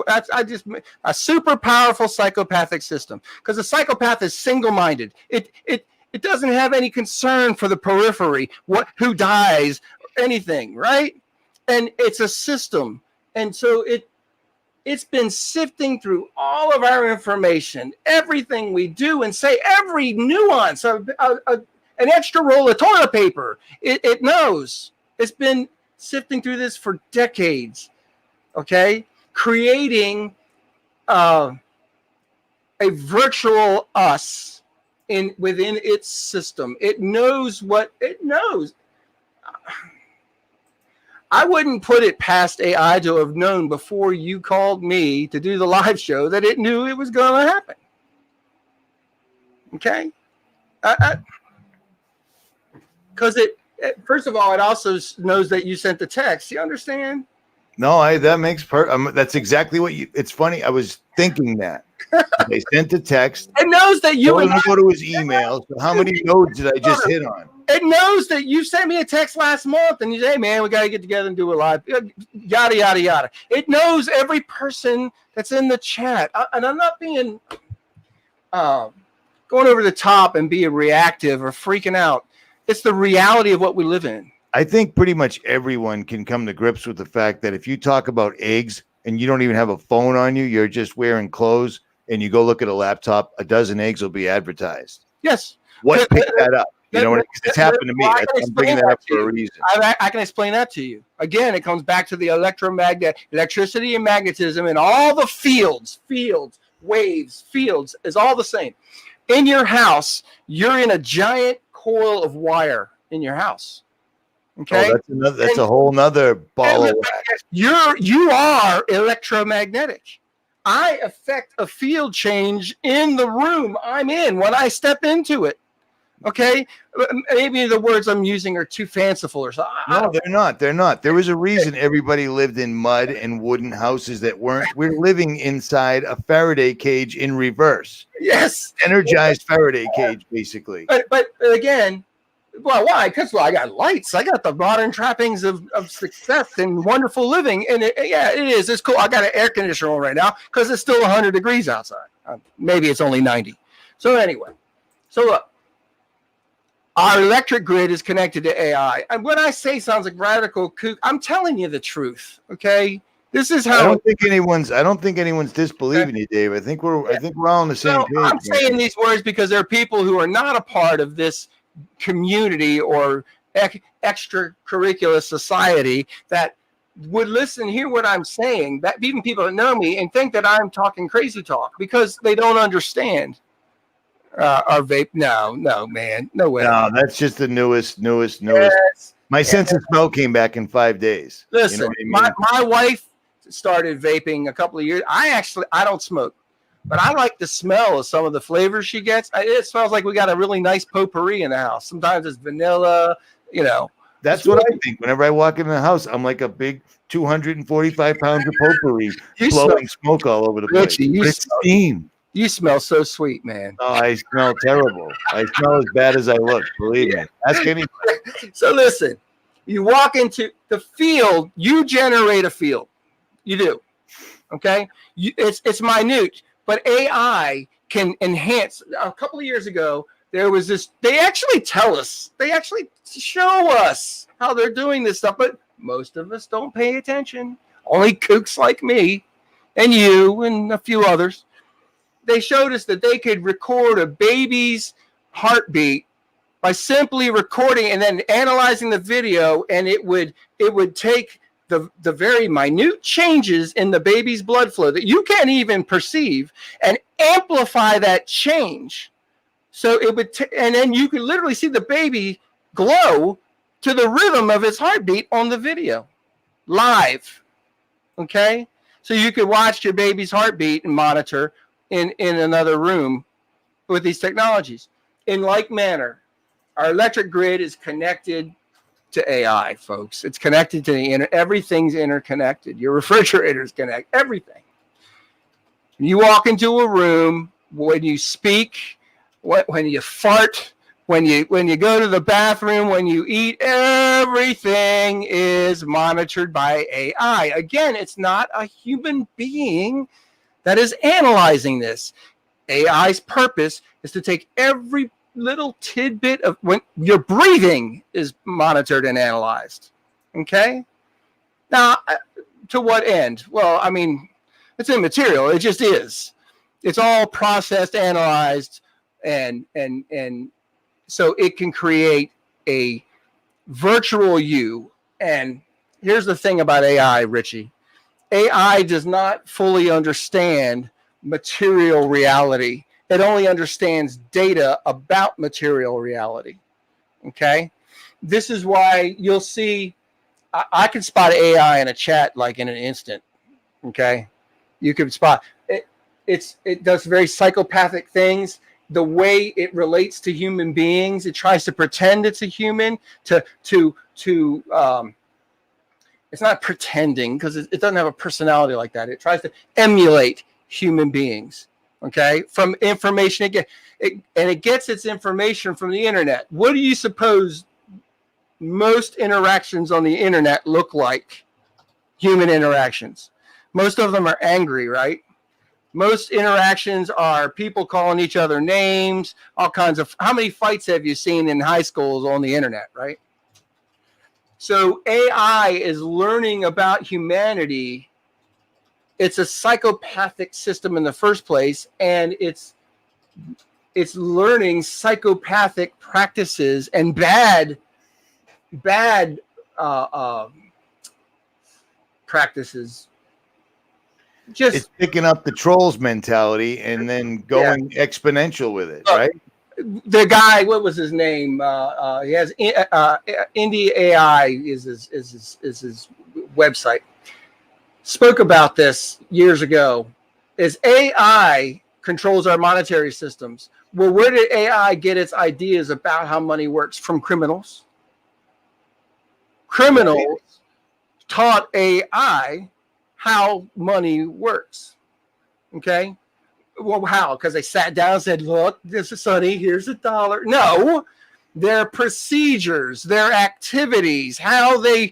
A super powerful psychopathic system because a psychopath is single-minded. It doesn't have any concern for the periphery, who dies, anything, right? And it's a system, and so it's been sifting through all of our information, everything we do and say, every nuance of an extra roll of toilet paper. It knows. It's been sifting through this for decades, okay? Creating a virtual us within its system. It knows what it knows. I wouldn't put it past AI to have known before you called me to do the live show that it knew it was going to happen. Okay? Because first of all, it also knows that you sent the text. You understand? No, that makes that's exactly what it's funny. I was thinking that. They sent the text. It knows that you and go to his email. So how many nodes did I just hit on? It knows that you sent me a text last month and you say, hey, man, we got to get together and do a live, yada, yada, yada. It knows every person that's in the chat. And I'm not being going over the top and being reactive or freaking out. It's the reality of what we live in. I think pretty much everyone can come to grips with the fact that if you talk about eggs and you don't even have a phone on you, you're just wearing clothes and you go look at a laptop, a dozen eggs will be advertised. Yes. What picked that up? You know, it's happened to me. I'm bringing that up for a reason. I can explain that to you. Again, it comes back to the electricity and magnetism and all the fields, waves, fields is all the same. In your house, you're in a giant coil of wire in your house. Okay, that's a whole nother ball of wax. You are electromagnetic. I affect a field change in the room I'm in when I step into it. Okay, maybe the words I'm using are too fanciful or something. No, they're not. They're not. There was a reason everybody lived in mud and wooden houses that weren't. We're living inside a Faraday cage in reverse. Yes, energized Faraday cage, basically. But again. Well, why? Because I got lights. I got the modern trappings of success and wonderful living. And it is. It's cool. I got an air conditioner on right now because it's still 100 degrees outside. Maybe it's only 90. So anyway, look, Our electric grid is connected to AI. And when I say sounds like radical kook, I'm telling you the truth. Okay, this is how. I don't think anyone's disbelieving you, Dave. I think we're all on the same page. I'm saying these words because there are people who are not a part of this community or extracurricular society that would listen, hear what I'm saying, that even people that know me, and think that I'm talking crazy talk because they don't understand our vape. No, man, no way. No, that's just the newest. Yes. My sense of smell came back in 5 days. Listen, you know what I mean? my wife started vaping a couple of years. I don't smoke, but I like the smell of some of the flavors she gets. It smells like we got a really nice potpourri in the house. Sometimes it's vanilla, you know. That's what I think. Whenever I walk in the house, I'm like a big 245 pounds of potpourri blowing smoke all over the place. You smell so sweet, man. Oh, I smell terrible. I smell as bad as I look. Believe me. Ask anybody. So listen, you walk into the field, you generate a field. You do. Okay? It's minute, but AI can enhance. A couple of years ago, there was this, they actually show us how they're doing this stuff, but most of us don't pay attention. Only kooks like me and you and a few others. They showed us that they could record a baby's heartbeat by simply recording and then analyzing the video, and it would take the very minute changes in the baby's blood flow that you can't even perceive and amplify that change. So it would, and then you could literally see the baby glow to the rhythm of his heartbeat on the video, live. Okay, so you could watch your baby's heartbeat and monitor in another room with these technologies. In like manner, our electric grid is connected to AI, folks. It's connected to the internet. Everything's interconnected. Your refrigerators connect. Everything. You walk into a room, when you speak, when you fart, when you go to the bathroom, when you eat, everything is monitored by AI. Again, it's not a human being that is analyzing this. AI's purpose is to take every little tidbit of when your breathing is monitored and analyzed. Okay? Now, to what end? Well, I mean, it's immaterial. It just is. It's all processed, analyzed, and so it can create a virtual you. And here's the thing about AI, Richie. AI does not fully understand material reality. It only understands data about material reality. Okay? This is why you'll see, I can spot AI in a chat like in an instant. Okay? You can spot it. It does very psychopathic things. The way it relates to human beings, it tries to pretend it's a human it's not pretending because it doesn't have a personality like that. It tries to emulate human beings, okay, from information it gets its information from the internet. What do you suppose most interactions on the internet look like? Human interactions. Most of them are angry, right? Most interactions are people calling each other names, all kinds of. How many fights have you seen in high schools on the internet, right? So AI is learning about humanity. It's a psychopathic system in the first place, and it's learning psychopathic practices and bad practices. It's picking up the trolls mentality and then going exponential with it, right? The guy, what was his name? He has Indie AI is his website. Spoke about this years ago. Is AI controls our monetary systems? Well, where did AI get its ideas about how money works? From criminals. Criminals taught AI how money works. Okay. Well, how? Because they sat down and said, look, this is Sonny, here's $1. No, their procedures, their activities, how they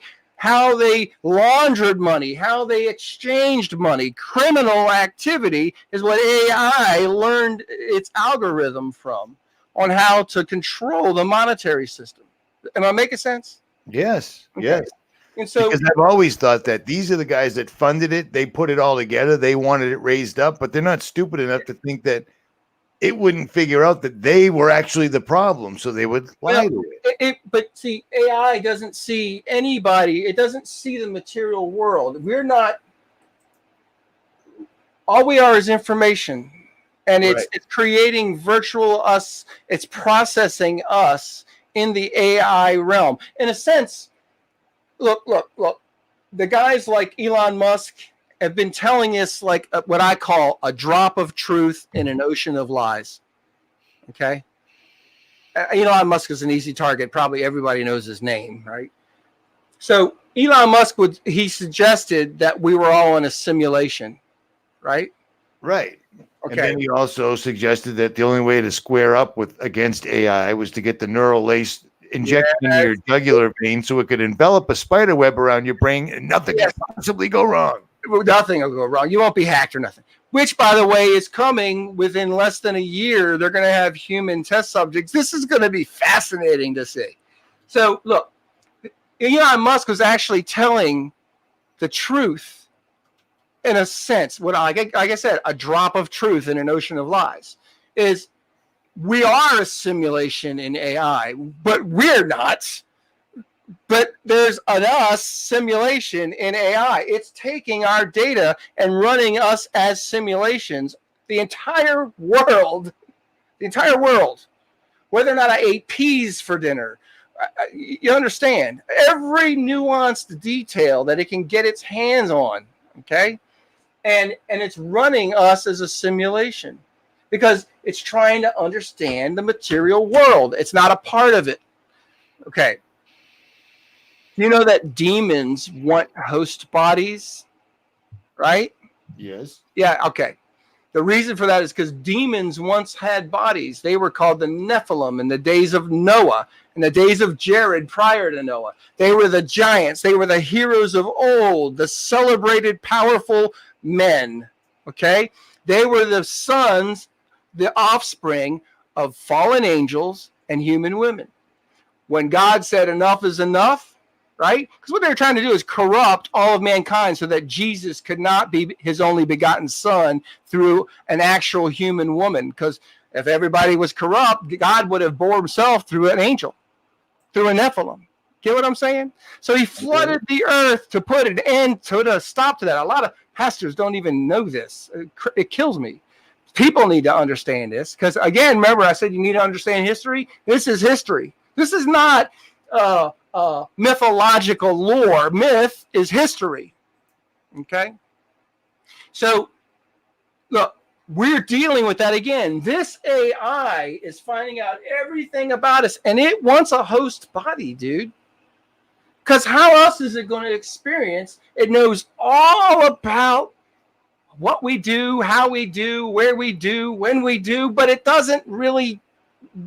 laundered money, how they exchanged money. Criminal activity is what AI learned its algorithm from. on how to control the monetary system. Am I making sense? Yes. Okay. Yes. And so, Because I've always thought that these are the guys that funded it. They put it all together. They wanted it raised up, but they're not stupid enough to think that it wouldn't figure out that they were actually the problem. So they would lie to it. But see, AI doesn't see anybody. It doesn't see the material world. We're not. All we are is information, and it's creating virtual us. It's processing us in the AI realm. In a sense, look. The guys like Elon Musk have been telling us like what I call a drop of truth in an ocean of lies. Okay. Elon Musk is an easy target. Probably everybody knows his name, right? So Elon Musk he suggested that we were all in a simulation, right? Right. Okay. And then he also suggested that the only way to square up against AI was to get the neural lace injected into your jugular vein so it could envelop a spider web around your brain and nothing can possibly go wrong. Nothing will go wrong. You won't be hacked or nothing. Which, by the way, is coming within less than a year. They're going to have human test subjects. This is going to be fascinating to see. So, look, Elon Musk was actually telling the truth in a sense. What, like I said, a drop of truth in an ocean of lies is we are a simulation in AI, but we're not. But there's an us simulation in AI. It's taking our data and running us as simulations. The entire world, whether or not I ate peas for dinner, you understand every nuanced detail that it can get its hands on. Okay. And it's running us as a simulation because it's trying to understand the material world. It's not a part of it. Okay. You know that demons want host bodies, right? Yes. Yeah, okay. The reason for that is because demons once had bodies. They were called the Nephilim in the days of Noah, in the days of Jared prior to Noah. They were the giants. They were the heroes of old, the celebrated, powerful men, okay? They were the sons, the offspring of fallen angels and human women. When God said enough is enough, right? Because what they're trying to do is corrupt all of mankind so that Jesus could not be his only begotten son through an actual human woman. Because if everybody was corrupt, God would have bore himself through an angel, through a Nephilim. Get what I'm saying? So he flooded the earth to put an end to a stop to that. A lot of pastors don't even know this. It kills me. People need to understand this because, again, remember I said you need to understand history. This is history. This is not mythological lore. Myth is history. Okay. So look, we're dealing with that again. This AI is finding out everything about us and it wants a host body, dude. Because how else is it going to experience? It knows all about what we do, how we do, where we do, when we do, but it doesn't really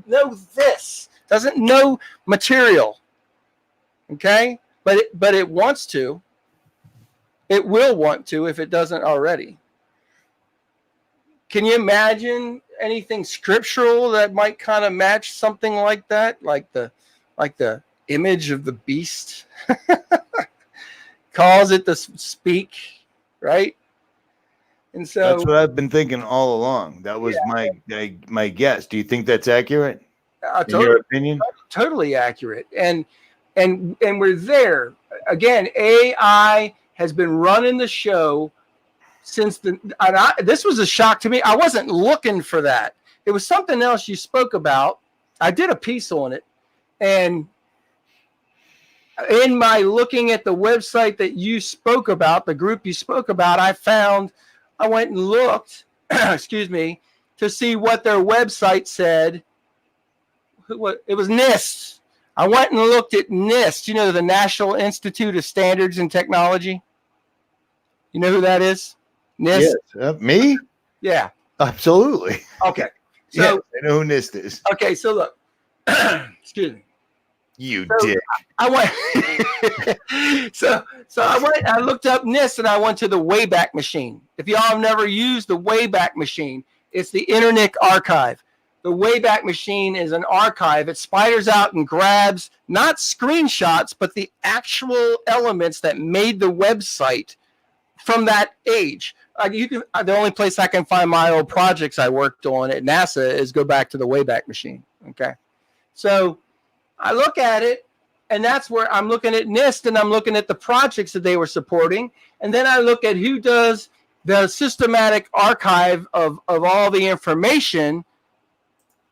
know this. Doesn't know material. Okay, but it wants to. It will want to if it doesn't already. Can you imagine anything scriptural that might kind of match something like that, like the image of the beast, calls it to speak, right? And so that's what I've been thinking all along. That was my guess. Do you think that's accurate? In your opinion? Totally accurate. And we're there. Again, AI has been running the show since this was a shock to me. I wasn't looking for that. It was something else you spoke about. I did a piece on it. And in my looking at the website that you spoke about, the group you spoke about, I went and looked, excuse me, to see what their website said. It was NIST. I went and looked at NIST, the National Institute of Standards and Technology. You know who that is? NIST? Yes. Me? Yeah. Absolutely. Okay. So, yes, I know who NIST is. Okay, so look. Excuse me. You dick. I went. so I looked up NIST and I went to the Wayback Machine. If y'all have never used the Wayback Machine, it's the Internet Archive. The Wayback Machine is an archive. It spiders out and grabs not screenshots, but the actual elements that made the website from that age. The only place I can find my old projects I worked on at NASA is go back to the Wayback Machine. Okay. So I look at it, and that's where I'm looking at NIST, and I'm looking at the projects that they were supporting. And then I look at who does the systematic archive of all the information,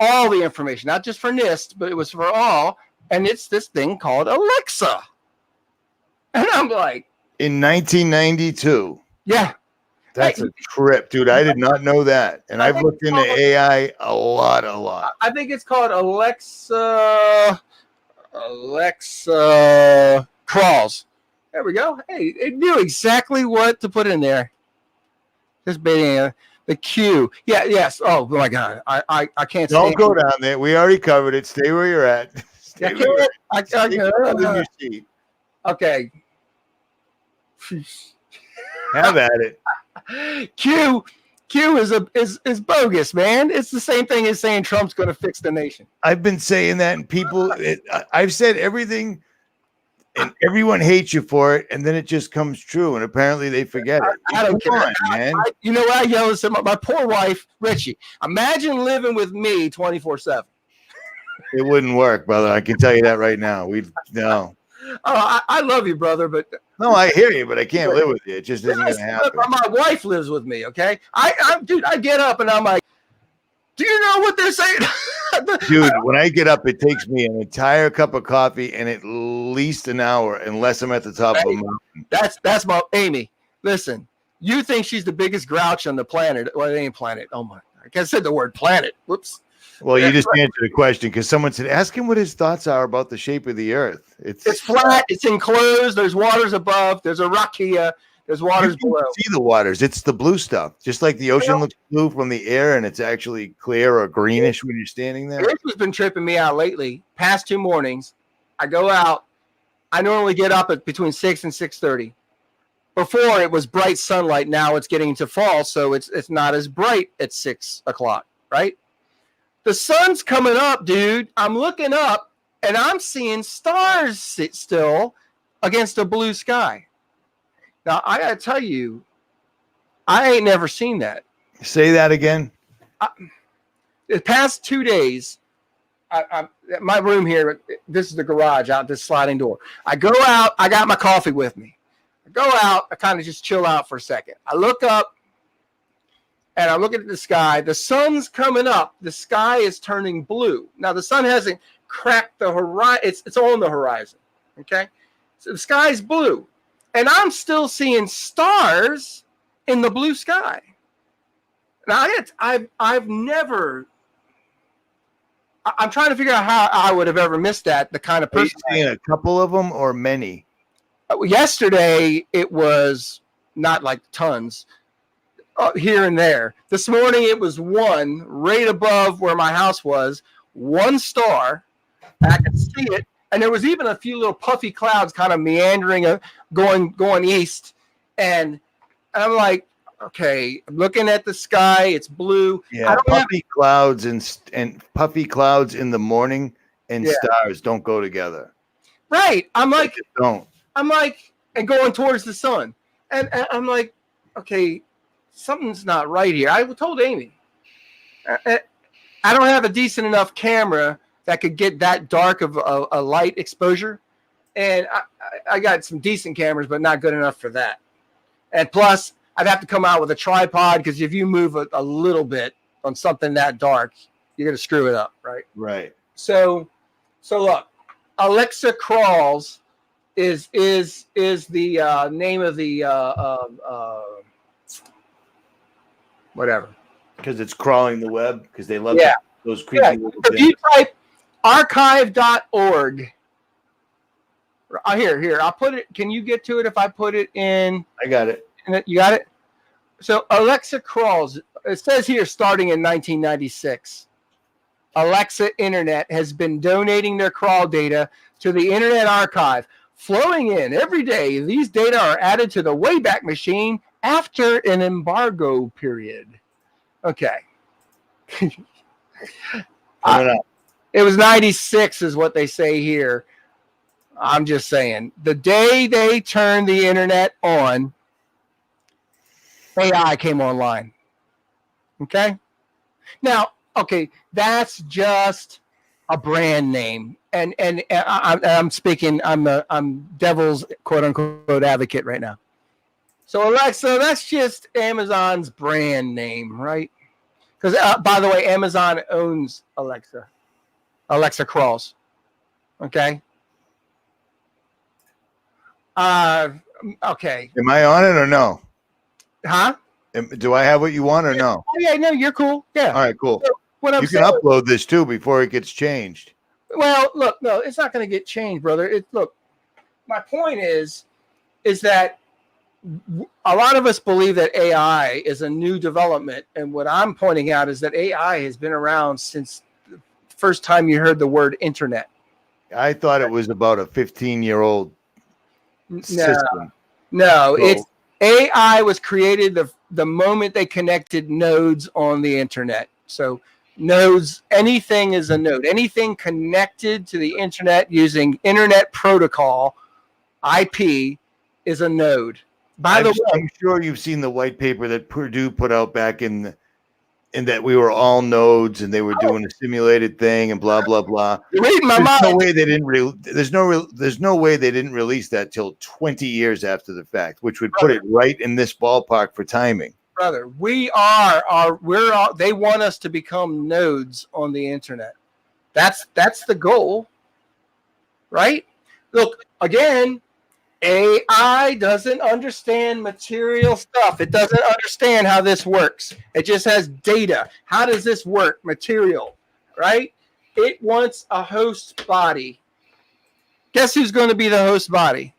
not just for NIST, but it was for all. And it's this thing called Alexa. And I'm like, in 1992. Yeah. That's a trip, dude. I did not know that. And I've looked into AI a lot. I think it's called Alexa crawls. There we go. Hey, it knew exactly what to put in there. Just being the Q. Yeah, yes. Oh my God. I can't Don't go down there. We already covered it. Stay where you're at. Stay where you're at. Stay in your seat. Okay. Have at it. Q is bogus, man. It's the same thing as saying Trump's going to fix the nation. I've been saying that, and I've said everything, and everyone hates you for it, and then it just comes true, and apparently they forget it. I don't care, man. You know what I yell at my poor wife, Richie? Imagine living with me 24/7. It wouldn't work, brother. I can tell you that right now. No. Oh, I love you, brother, but no, I hear you, but I can't live with you. It just isn't going to happen. My wife lives with me, okay? Dude, I get up and I'm like, do you know what they're saying? Dude, when I get up, it takes me an entire cup of coffee and at least an hour, unless I'm at the top of a mountain. That's my Amy. Listen, you think she's the biggest grouch on the planet? Well, it ain't planet. Oh my! I said the word planet. Whoops. Well, you just answered the question because someone said, ask him what his thoughts are about the shape of the earth. It's flat. It's enclosed. There's waters above. There's a rock here. There's waters below. See the waters. It's the blue stuff. Just like the ocean looks blue from the air and it's actually clear or greenish when you're standing there. This has been tripping me out lately. Past 2 mornings, I go out. I normally get up at between 6 and 6:30. Before it was bright sunlight. Now it's getting to fall, so it's not as bright at 6 o'clock, right? The sun's coming up, dude. I'm looking up, and I'm seeing stars sit still against a blue sky. Now, I got to tell you, I ain't never seen that. Say that again. The past 2 days, my room here, this is the garage out this sliding door. I go out. I got my coffee with me. I go out. I kind of just chill out for a second. I look up. And I'm looking at the sky. The sun's coming up. The sky is turning blue. Now, the sun hasn't cracked the horizon. It's on the horizon. Okay? So the sky's blue. And I'm still seeing stars in the blue sky. Now, I've never... I'm trying to figure out how I would have ever missed that, the kind of person... Are you seeing a couple of them or many? Yesterday, it was not like tons. Here and there. This morning it was one right above where my house was, one star. I could see it, and there was even a few little puffy clouds kind of meandering, going east. And I'm like, okay, I'm looking at the sky. It's blue. Yeah, clouds and puffy clouds in the morning and stars don't go together. Right. I'm like, don't. I'm like, and going towards the sun, and I'm like, okay. Something's not right here. I told Amy, I don't have a decent enough camera that could get that dark of a light exposure. And I got some decent cameras, but not good enough for that. And plus, I'd have to come out with a tripod because if you move a little bit on something that dark, you're going to screw it up, right? Right. So look, Alexa Crawls is the name of the whatever. Because it's crawling the web. Because they love those creepy little things. If you type archive.org. Here. I'll put it. Can you get to it if I put it in? I got it. You got it? So Alexa Crawls. It says here starting in 1996. Alexa Internet has been donating their crawl data to the Internet Archive. Flowing in every day, these data are added to the Wayback Machine after an embargo period. Okay. Coming up. It was 96 is what they say here. I'm just saying. The day they turned the internet on, AI came online. Okay? Now, okay, that's just a brand name. And I'm speaking, I'm devil's quote unquote advocate right now. So Alexa, that's just Amazon's brand name, right? Because by the way, Amazon owns Alexa. Alexa crawls. Okay. Okay. Am I on it or no? Huh? Do I have what you want or no? Oh, yeah, no, you're cool. Yeah. All right, cool. So what I'm You can saying, upload this too before it gets changed. well, look, no, it's not going to get changed, brother. Look, my point is that a lot of us believe that AI is a new development, and what I'm pointing out is that AI has been around since the first time you heard the word internet. I thought it was about a 15-year-old system. No, So- it's AI was created the moment they connected nodes on the internet. So nodes, anything is a node. Anything connected to the internet using internet protocol, IP, is a node. By the way, I'm sure you've seen the white paper that Purdue put out back in that we were all nodes and they were doing a simulated thing and blah blah blah. you're reading my There's no mind. way they didn't. There's no way they didn't release that till 20 years after the fact, which would put it right in this ballpark for timing. Brother, they want us to become nodes on the internet. That's the goal, right? Look, again, AI doesn't understand material stuff. It doesn't understand how this works. It just has data. How does this work? Material, right? It wants a host body. Guess who's going to be the host body?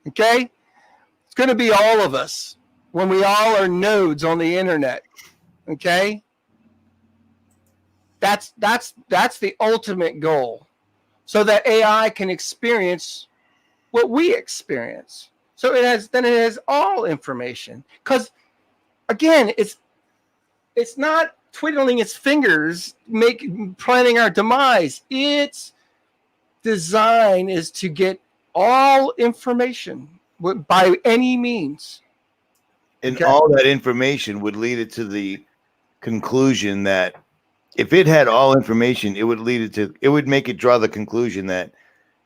Okay? It's going to be all of us when we all are nodes on the internet. Okay? That's the ultimate goal. So that AI can experience what we experience. So it has all information. Because again, it's not twiddling its fingers, planning our demise. Its design is to get all information by any means. And Okay. all that information would lead it to the conclusion that if it had all information, it would make it draw the conclusion that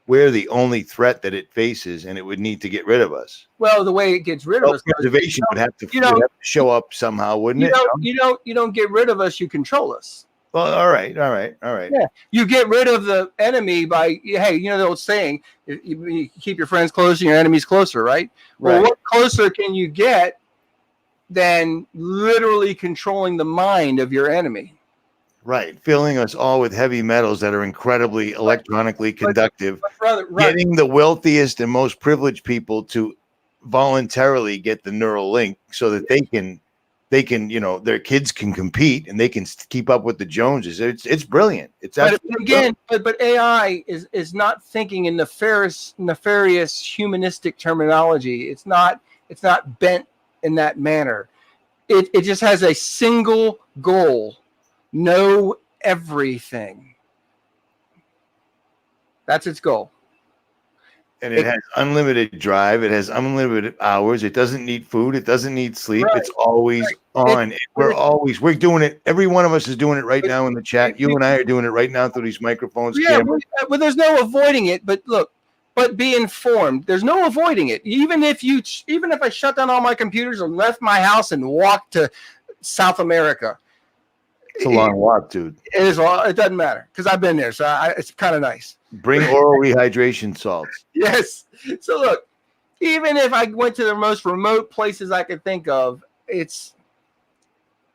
we're the only threat that it faces, and it would need to get rid of us. Well, the way it gets rid of us, Self-preservation would have to show up somehow, wouldn't it? you don't get rid of us, you control us. Well, all right. Yeah, you get rid of the enemy by, hey, you know the old saying, you keep your friends close and your enemies closer, right? Well, what closer can you get than literally controlling the mind of your enemy? Right, filling us all with heavy metals that are incredibly electronically conductive, Brother, getting the wealthiest and most privileged people to voluntarily get the neural link so that they can, their kids can compete and they can keep up with the Joneses. It's brilliant. It's but AI is not thinking in nefarious humanistic terminology. It's not bent in that manner. It just has a single goal. Know everything. That's its goal. And it has unlimited drive. It has unlimited hours. It doesn't need food. It doesn't need sleep. Right. It's always on. We're doing it. Every one of us is doing it right now in the chat. You and I are doing it right now through these microphones. Yeah, but there's no avoiding it. But look, be informed. There's no avoiding it. Even if I shut down all my computers and left my house and walked to South America. It's a long walk, dude. It is. It doesn't matter because I've been there, so it's kind of nice. Bring oral rehydration salts. Yes. So look, even if I went to the most remote places I could think of, it's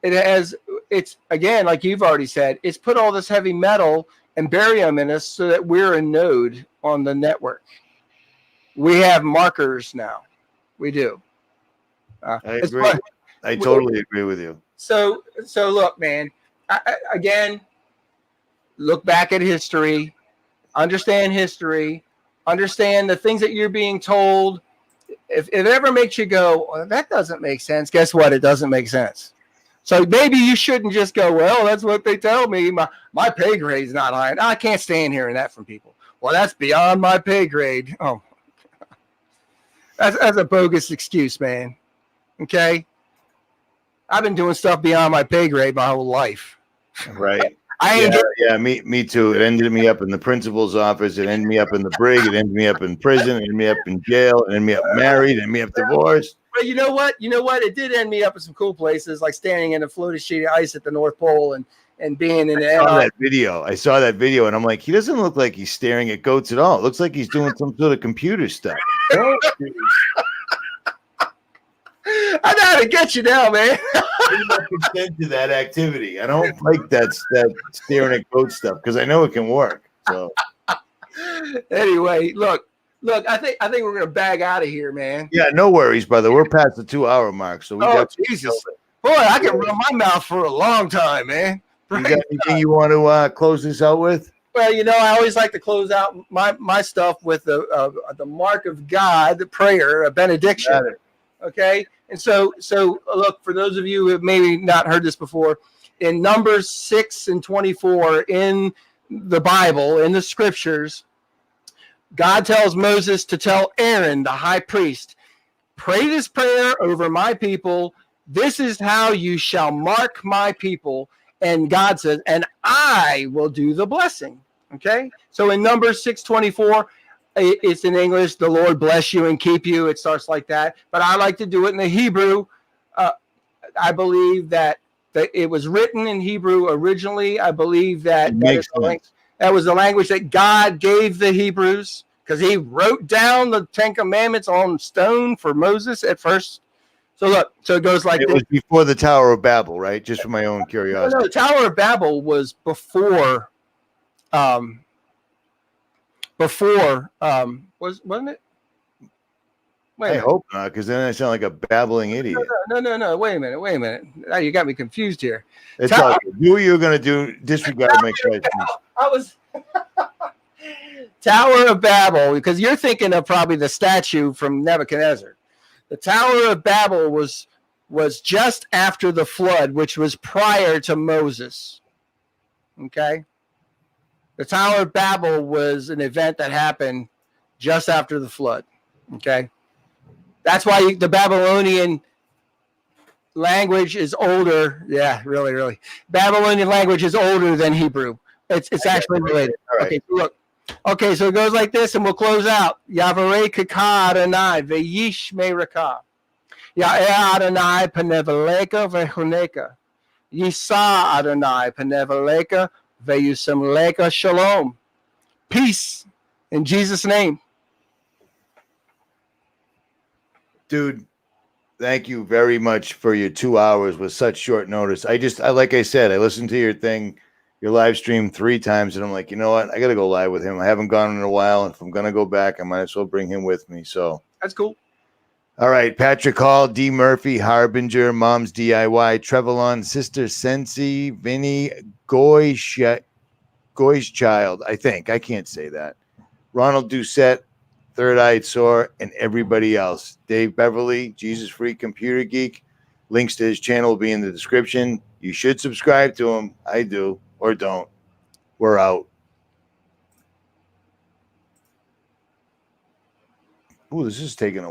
again, like you've already said, it's put all this heavy metal and barium in us so that we're a node on the network. We have markers now. We do. I agree. I totally agree with you. So look, man. Again, look back at history, understand the things that you're being told. If it ever makes you go, well, that doesn't make sense, guess what? It doesn't make sense. So maybe you shouldn't just go, well, that's what they tell me. My pay grade's not high. I can't stand hearing that from people. Well, that's beyond my pay grade. Oh, that's a bogus excuse, man. Okay? I've been doing stuff beyond my pay grade my whole life. Right. I ain't Me too. It ended me up in the principal's office. It ended me up in the brig. It ended me up in prison. It ended me up in jail. It ended me up married. It ended me up divorced. But you know what? It did end me up in some cool places, like standing in a floating sheet of ice at the North Pole and being in that video. I saw that video, and I'm like, he doesn't look like he's staring at goats at all. It looks like he's doing some sort of computer stuff. I know how to get you now, man. I'm not content to that activity. I don't like that staring at goat stuff because I know it can work. So anyway, look. I think we're gonna bag out of here, man. Yeah, no worries, brother. We're past the 2-hour mark, so we got Jesus, boy, I can run my mouth for a long time, man. You got anything you want to close this out with? Well, I always like to close out my stuff with the mark of God, the prayer, a benediction. Okay, and so look, for those of you who have maybe not heard this before, in Numbers 6:24 in the Bible, in the scriptures, God tells Moses to tell Aaron, the high priest, pray this prayer over my people. This is how you shall mark my people. And God says, and I will do the blessing. Okay. So in Numbers 6:24, it's in English, the Lord bless you and keep you. It starts like that. But I like to do it in the Hebrew. I believe that it was written in Hebrew originally. I believe that that was the language that God gave the Hebrews, because he wrote down the 10 Commandments on stone for Moses at first. So look, it goes like this. It was before the Tower of Babel, right? Just for my own curiosity. No, the Tower of Babel was before, wasn't it? I hope not, because then I sound like a babbling idiot. No. Wait a minute. Now you got me confused here. It's all good. Do what you're going to do. Disregard my questions. I was Tower of Babel, because you're thinking of probably the statue from Nebuchadnezzar. The Tower of Babel was just after the flood, which was prior to Moses. Okay? The Tower of Babel was an event that happened just after the flood. Okay? That's why the Babylonian language is older. Yeah, really. Babylonian language is older than Hebrew. It's actually related. Right. Okay, look. Okay, so it goes like this, and we'll close out. 𝗕𝗲𝘀𝗃 Adonai v'yishmeirka. Adonai 𝗕𝗿𝗀𝘀𝗲 Yisa Adonai 𝗕𝗿𝗀𝘀𝗃 v'yusamlecha shalom. Peace in Jesus' name. Dude, thank you very much for your 2 hours with such short notice. I like I said, I listened to your live stream 3 times, and I'm like, you know what? I got to go live with him. I haven't gone in a while, and if I'm going to go back, I might as well bring him with me. So that's cool. All right, Patrick Hall, D. Murphy, Harbinger, Mom's DIY, Trevelon, Sister Sensi, Vinny, Goy's Child, I think. I can't say that. Ronald Doucette, Third Eyed Sore, and everybody else. Dave Beverly, Jesus Freak Computer Geek. Links to his channel will be in the description. You should subscribe to him. I do, or don't. We're out. Ooh, this is taking a